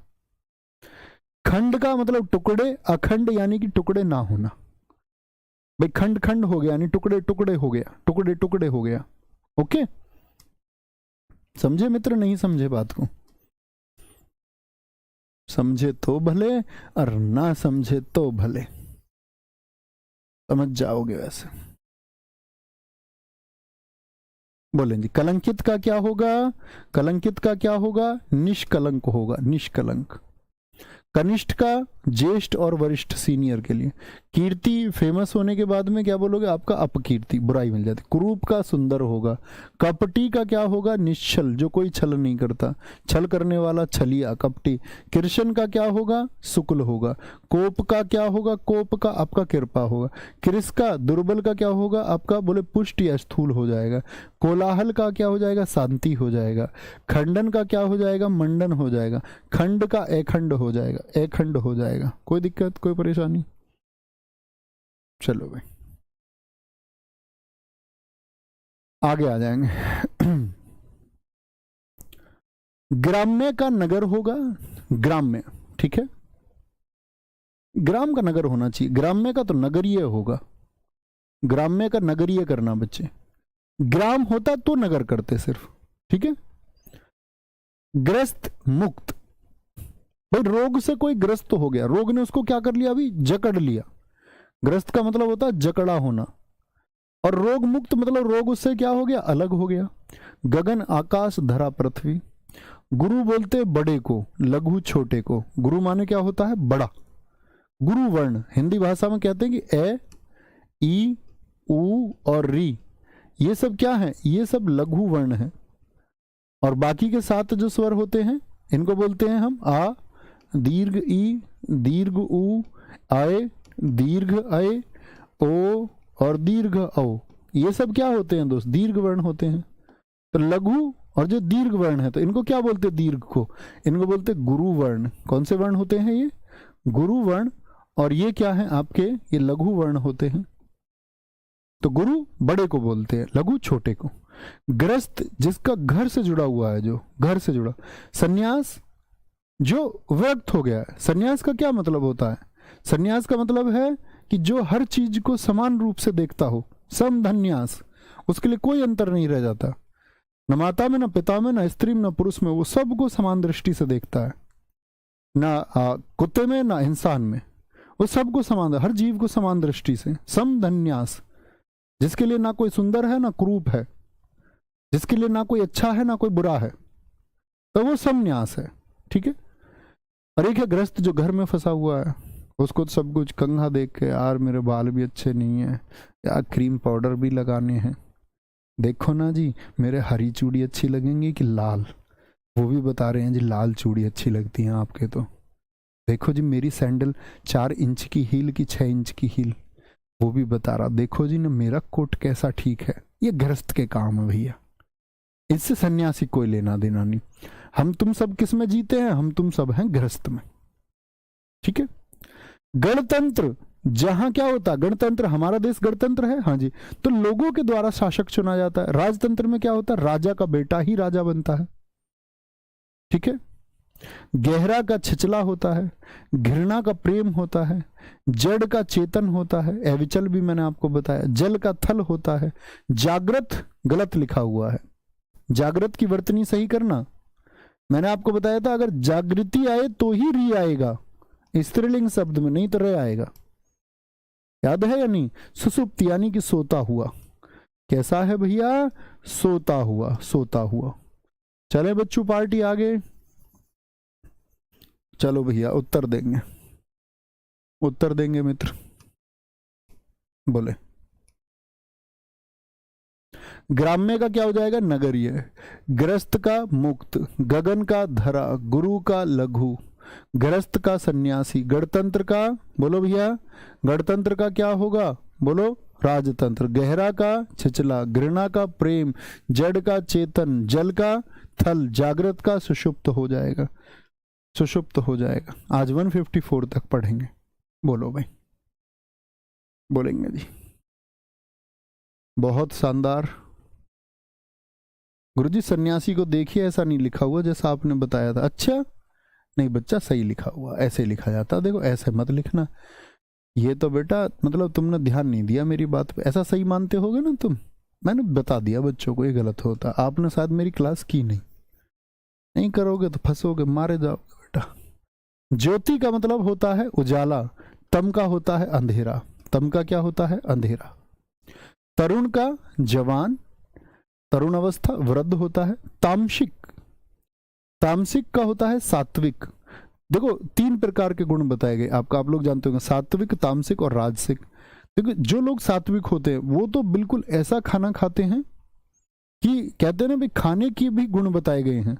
खंड का मतलब टुकड़े, अखंड यानी कि टुकड़े ना होना। भाई खंड खंड हो गया यानी टुकड़े टुकड़े हो गया, टुकड़े टुकड़े हो गया। ओके, समझे मित्र? नहीं समझे बात को? समझे तो भले और ना समझे तो भले, समझ जाओगे वैसे। बोलें जी कलंकित का क्या होगा? कलंकित का क्या होगा? निष्कलंक होगा, निष्कलंक। कनिष्ठ का ज्येष्ठ और वरिष्ठ, सीनियर के लिए। कीर्ति फेमस होने के बाद में क्या बोलोगे? आपका अपकीर्ति, बुराई मिल जाती। कुरूप का सुंदर होगा। कपटी का क्या होगा? निश्चल, जो कोई छल नहीं करता, छल करने वाला छलिया, कपटी। कृष्ण का क्या होगा? शुक्ल होगा। कोप का क्या होगा? कोप का आपका कृपा होगा। कृष का दुर्बल का क्या होगा? आपका बोले पुष्ट या स्थूल हो जाएगा। कोलाहल का क्या हो जाएगा? शांति हो जाएगा। खंडन का क्या हो जाएगा? मंडन हो जाएगा। खंड का अखंड हो जाएगा, अखंड हो जाएगा। कोई दिक्कत, कोई परेशानी? चलो भाई आगे आ जाएंगे। ग्राम्य का नगर होगा, ग्राम्य, ठीक है। ग्राम का नगर होना चाहिए, ग्राम्य का तो नगरीय होगा। ग्राम्य का नगरीय करना बच्चे, ग्राम होता तो नगर करते सिर्फ, ठीक है। ग्रस्त मुक्त, भाई रोग से कोई ग्रस्त हो गया, रोग ने उसको क्या कर लिया? अभी जकड़ लिया। ग्रस्त का मतलब होता है जकड़ा होना, और रोग मुक्त मतलब रोग उससे क्या हो गया? अलग हो गया। गगन आकाश धरा पृथ्वी। गुरु बोलते बड़े को, लघु छोटे को। गुरु माने क्या होता है? बड़ा। गुरु वर्ण हिंदी भाषा में कहते हैं कि ए, ई, उ और री, ये सब क्या है? ये सब लघु वर्ण है। और बाकी के 7 जो स्वर होते हैं इनको बोलते हैं हम आ, दीर्घ ई, दीर्घ उ, आए, दीर्घ अय, ओ और दीर्घ औ। ये सब क्या होते हैं दोस्त? दीर्घ वर्ण होते हैं। तो लघु और जो दीर्घ वर्ण है, तो इनको क्या बोलते हैं? दीर्घ को इनको बोलते गुरु वर्ण। कौन से वर्ण होते हैं ये? गुरु वर्ण। और ये क्या है आपके? ये लघु वर्ण होते हैं। तो गुरु बड़े को बोलते हैं, लघु छोटे को। ग्रस्त जिसका घर से जुड़ा हुआ है, जो घर से जुड़ा। सन्यास जो व्यक्त हो गया है। सन्यास का क्या मतलब होता है? सन्यास का मतलब है कि जो हर चीज को समान रूप से देखता हो, समधन्यास, उसके लिए कोई अंतर नहीं रह जाता, न माता में, न पिता में, न स्त्री में, न पुरुष में, वो सबको समान दृष्टि से देखता है, न कुत्ते में, न इंसान में, वो सबको समान, हर जीव को समान दृष्टि से, समधन्यास, जिसके लिए ना कोई सुंदर है ना कुरूप है, जिसके लिए ना कोई अच्छा है ना कोई बुरा है, तो वो समन्यास है। ठीक है। और एक है ग्रस्त जो घर में फंसा हुआ है, उसको तो सब कुछ कंघा देख के, यार मेरे बाल भी अच्छे नहीं है, यार क्रीम पाउडर भी लगाने हैं, देखो ना जी मेरे हरी चूड़ी अच्छी लगेंगी कि लाल, वो भी बता रहे हैं जी लाल चूड़ी अच्छी लगती हैं आपके, तो देखो जी मेरी सैंडल 4 इंच की हील की 6 इंच की हील, वो भी बता रहा, देखो जी ना मेरा कोट कैसा ठीक है। ये गृहस्थ के काम है भैया, इससे सन्यासी कोई लेना देना नहीं। हम तुम सब किस में जीते हैं? हम तुम सब हैं गृहस्थ में। ठीक है। गणतंत्र, जहां क्या होता है, गणतंत्र, हमारा देश गणतंत्र है, हाँ जी, तो लोगों के द्वारा शासक चुना जाता है। राजतंत्र में क्या होता है, राजा का बेटा ही राजा बनता है। ठीक है। गहरा का छिचला होता है, घृणा का प्रेम होता है, जड़ का चेतन होता है, अविचल भी मैंने आपको बताया, जल का थल होता है, जागृत गलत लिखा हुआ है, जागृत की वर्तनी सही करना। मैंने आपको बताया था अगर जागृति आए तो ही री आएगा, स्त्रीलिंग शब्द में, नहीं तो रे आएगा। याद है या नहीं? सुसुप्ति यानी कि सोता हुआ, कैसा है भैया? सोता हुआ, सोता हुआ। चले बच्चों पार्टी आगे, चलो भैया उत्तर देंगे, उत्तर देंगे मित्र, बोले। ग्राम्य का क्या हो जाएगा? नगरीय। ग्रस्त का मुक्त, गगन का धरा, गुरु का लघु, गृहस्थ का सन्यासी, गणतंत्र का, बोलो भैया, गणतंत्र का क्या होगा? बोलो राजतंत्र। गहरा का छिचला, घृणा का प्रेम, जड़ का चेतन, जल का थल, जागृत का सुषुप्त हो जाएगा, सुषुप्त हो जाएगा। आज 154 तक पढ़ेंगे। बोलो भाई, बोलेंगे जी। बहुत शानदार। गुरुजी सन्यासी को देखिए ऐसा नहीं लिखा हुआ जैसा आपने बताया था। अच्छा नहीं बच्चा, सही लिखा हुआ, ऐसे लिखा जाता, देखो ऐसे मत लिखना। ये तो बेटा मतलब तुमने ध्यान नहीं दिया मेरी बात पे, ऐसा सही मानते होगे ना तुम, मैंने बता दिया बच्चों को ये गलत होता। आपने शायद मेरी क्लास की नहीं, नहीं करोगे तो फंसोगे, मारे जाओगे बेटा। ज्योति का मतलब होता है उजाला, तम का होता है अंधेरा, तम का क्या होता है? अंधेरा। तरुण का जवान, तरुण अवस्था, वृद्ध होता है। तामसिक, तामसिक का होता है सात्विक। देखो 3 प्रकार के गुण बताए गए आपका, आप लोग जानते होंगे, सात्विक, तामसिक और राजसिक। देखो जो लोग सात्विक होते हैं वो तो बिल्कुल ऐसा खाना खाते हैं कि कहते हैं ना भाई, खाने की भी गुण बताए गए हैं।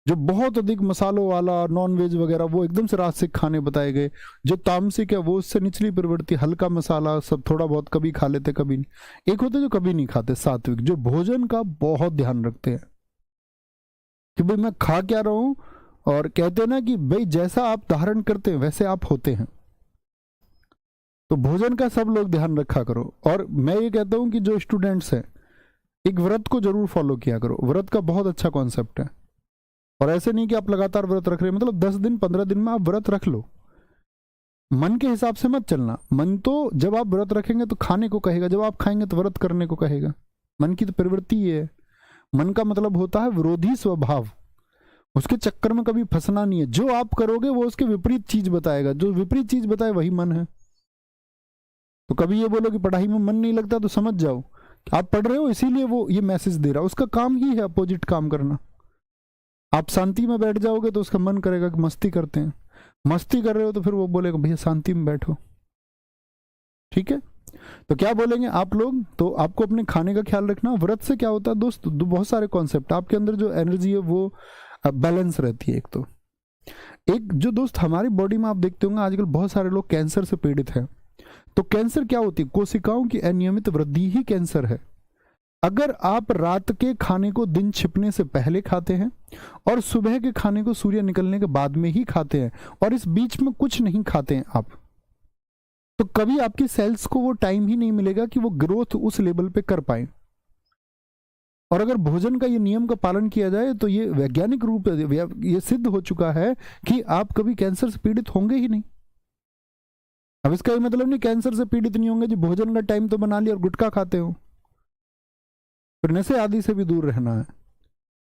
जो बहुत अधिक मसालों वाला नॉन वेज वगैरह, वो एकदम से राजसिक खाने बताए गए। जो तामसिक है वो उससे निचली प्रवृत्ति, हल्का मसाला सब थोड़ा बहुत, कभी खा लेते कभी नहीं। एक होते जो कभी नहीं खाते, सात्विक, जो भोजन का बहुत ध्यान रखते हैं कि भाई मैं खा क्या रहा हूं, और कहते हैं ना कि भाई जैसा आप धारण करते हैं वैसे आप होते हैं। तो भोजन का सब लोग ध्यान रखा करो। और मैं ये कहता हूं कि जो स्टूडेंट्स हैं, एक व्रत को जरूर फॉलो किया करो। व्रत का बहुत अच्छा कॉन्सेप्ट है। और ऐसे नहीं कि आप लगातार व्रत रख रहे हैं, मतलब 10 दिन 15 दिन में आप व्रत रख लो। मन के हिसाब से मत चलना। मन तो जब आप व्रत रखेंगे तो खाने को कहेगा, जब आप खाएंगे तो व्रत करने को कहेगा। मन की तो प्रवृत्ति ये है। मन का मतलब होता है विरोधी स्वभाव, उसके चक्कर में कभी फंसना नहीं है। जो आप करोगे वो उसके विपरीत चीज बताएगा, जो विपरीत चीज बताए वही मन है। तो कभी ये बोलो कि पढ़ाई में मन नहीं लगता, तो समझ जाओ आप पढ़ रहे हो इसीलिए वो ये मैसेज दे रहा है। उसका काम ही है अपोजिट काम करना। आप शांति में बैठ जाओगे तो उसका मन करेगा कि मस्ती करते हैं, मस्ती कर रहे हो तो फिर वो बोलेगा भैया शांति में बैठो। ठीक है। तो क्या बोलेंगे आप लोग? तो आपको अपने खाने का ख्याल रखना। व्रत से क्या होता है दोस्त, बहुत सारे कॉन्सेप्ट, आपके अंदर जो एनर्जी है वो बैलेंस रहती है। एक तो एक जो दोस्त हमारी बॉडी में आप देखते होंगे आजकल बहुत सारे लोग कैंसर से पीड़ित हैं। तो कैंसर क्या होती है? कोशिकाओं की अनियमित वृद्धि ही कैंसर है। अगर आप रात के खाने को दिन छिपने से पहले खाते हैं और सुबह के खाने को सूर्य निकलने के बाद में ही खाते हैं और इस बीच में कुछ नहीं खाते हैं आप, तो कभी आपकी सेल्स को वो टाइम ही नहीं मिलेगा कि वो ग्रोथ उस लेवल पे कर पाए। और अगर भोजन का ये नियम का पालन किया जाए तो ये वैज्ञानिक रूप ये सिद्ध हो चुका है कि आप कभी कैंसर से पीड़ित होंगे ही नहीं। अब इसका ये मतलब नहीं कैंसर से पीड़ित नहीं होंगे जी, भोजन का टाइम तो बना लिया और गुटखा खाते हो। फिर नशे आदि से भी दूर रहना है,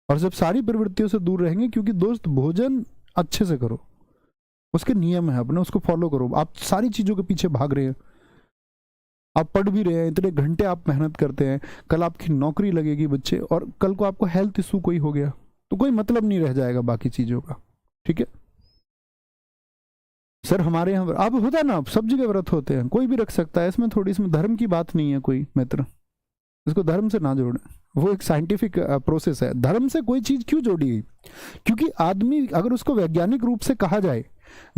और जब सारी प्रवृत्तियों से दूर रहेंगे, क्योंकि दोस्त भोजन अच्छे से करो, उसके नियम है अपने, उसको फॉलो करो। आप सारी चीजों के पीछे भाग रहे हैं, आप पढ़ भी रहे हैं, इतने घंटे आप मेहनत करते हैं, कल आपकी नौकरी लगेगी बच्चे, और कल को आपको हेल्थ इशू कोई हो गया तो कोई मतलब नहीं रह जाएगा बाकी चीजों का। ठीक है सर, हमारे यहाँ अब होता है ना, सब जगह व्रत होते हैं, कोई भी रख सकता है, इसमें थोड़ी, इसमें धर्म की बात नहीं है कोई मित्र, इसको धर्म से ना जोड़े, वो एक साइंटिफिक प्रोसेस है। धर्म से कोई चीज क्यों जोड़ी गई? क्योंकि आदमी अगर उसको वैज्ञानिक रूप से कहा जाए,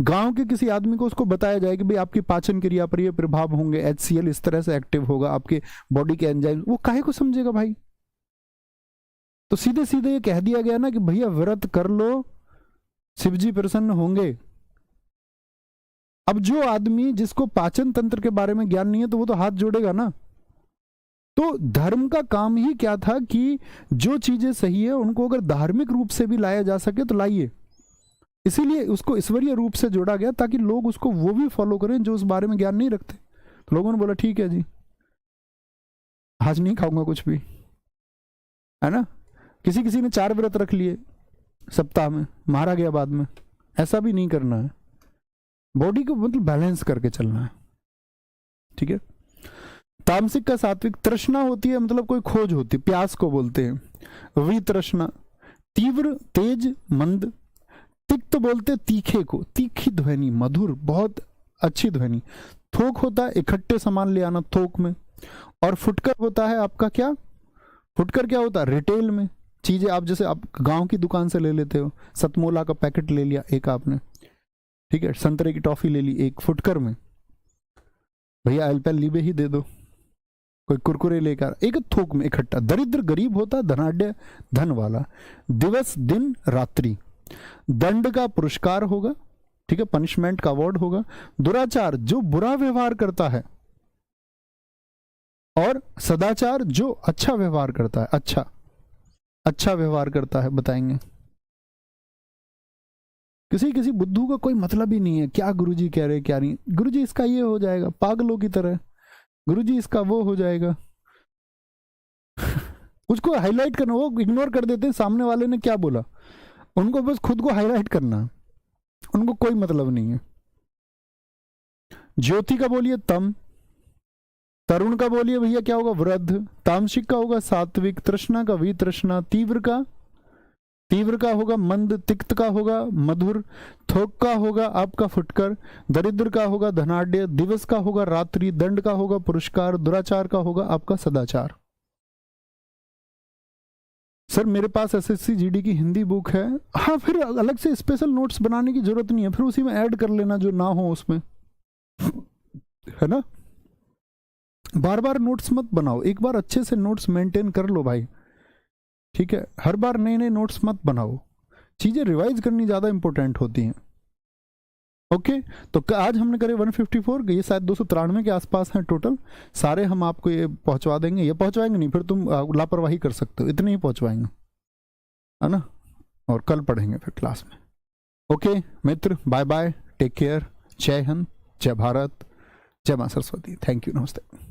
गांव के किसी आदमी को उसको बताया जाए कि भाई आपकी पाचन क्रिया पर ये प्रभाव होंगे, HCl इस तरह से एक्टिव होगा, आपके बॉडी के एंजाइम, वो काहे को समझेगा भाई? तो सीधे सीधे ये कह दिया गया ना कि भैया व्रत कर लो, शिवजी प्रसन्न होंगे। अब जो आदमी जिसको पाचन तंत्र के बारे में ज्ञान नहीं है, तो वो तो हाथ जोड़ेगा ना। तो धर्म का काम ही क्या था कि जो चीजें सही है उनको अगर धार्मिक रूप से भी लाया जा सके तो लाइए, इसीलिए उसको ईश्वरीय रूप से जोड़ा गया, ताकि लोग उसको वो भी फॉलो करें जो उस बारे में ज्ञान नहीं रखते। तो लोगों ने बोला ठीक है जी, आज नहीं खाऊंगा कुछ भी, है ना। किसी किसी ने 4 व्रत रख लिए सप्ताह में, मारा गया बाद में। ऐसा भी नहीं करना है, बॉडी को मतलब बैलेंस करके चलना है। ठीक है, तामसिक का सात्विक, तृष्णा होती है मतलब कोई खोज होती है, प्यास को बोलते हैं वितृष्णा। तीव्र, तेज, मंद। तिक्त बोलते तीखे को, तीखी ध्वनि, मधुर, बहुत अच्छी ध्वनि। थोक होता है इकट्ठे सामान ले आना थोक में, और फुटकर होता है आपका क्या, फुटकर क्या होता है, रिटेल में चीजें आप जैसे आप गांव की दुकान से ले लेते हो, सतमोला का पैकेट ले लिया एक आपने, ठीक है, संतरे की टॉफी ले ली एक, फुटकर में भैया एलपेल लीबे ही दे दो, कोई कुरकुरे लेकर, एक थोक में इकट्ठा। दरिद्र गरीब होता, धनाढ्य धन वाला। दिवस, दिन, रात्रि। दंड का पुरस्कार होगा, ठीक है, पनिशमेंट का अवार्ड होगा। दुराचार जो बुरा व्यवहार करता है, और सदाचार जो अच्छा व्यवहार करता है, अच्छा व्यवहार करता है। बताएंगे किसी बुद्धू का कोई मतलब ही नहीं है, क्या गुरुजी कह रहे क्या नहीं, गुरुजी इसका ये हो जाएगा पागलों की तरह, गुरुजी इसका वो हो जाएगा। उसको हाईलाइट करना, वो इग्नोर कर देते हैं सामने वाले ने क्या बोला, उनको बस खुद को हाईलाइट करना, उनको कोई मतलब नहीं है। ज्योति का बोलिए तम, तरुण का बोलिए भैया क्या होगा वृद्ध, तामसिक का होगा सात्विक, तृष्णा का वितृष्णा, तीव्र का होगा मंद, तिक्त का होगा मधुर, थोक का होगा आपका फुटकर, दरिद्र का होगा धनाढ्य, दिवस का होगा रात्रि, दंड का होगा पुरस्कार, दुराचार का होगा आपका सदाचार। सर मेरे पास SSC GD की हिंदी बुक है, हाँ फिर अलग से स्पेशल नोट्स बनाने की जरूरत नहीं है, फिर उसी में ऐड कर लेना जो ना हो उसमें, है ना। बार बार नोट्स मत बनाओ, एक बार अच्छे से नोट्स मेंटेन कर लो भाई, ठीक है। हर बार नए नए नोट्स मत बनाओ, चीजें रिवाइज करनी ज्यादा इंपॉर्टेंट होती हैं। ओके, तो आज हमने करे 154, ये शायद 293 के आसपास हैं टोटल सारे, हम आपको ये पहुंचवा देंगे, ये पहुंचवाएंगे नहीं फिर तुम लापरवाही कर सकते हो, इतने ही पहुंचवाएंगे, है ना, और कल पढ़ेंगे फिर क्लास में। ओके मित्र, बाय बाय, टेक केयर, जय हिंद, जय भारत, जय मां सरस्वती, थैंक यू, नमस्ते।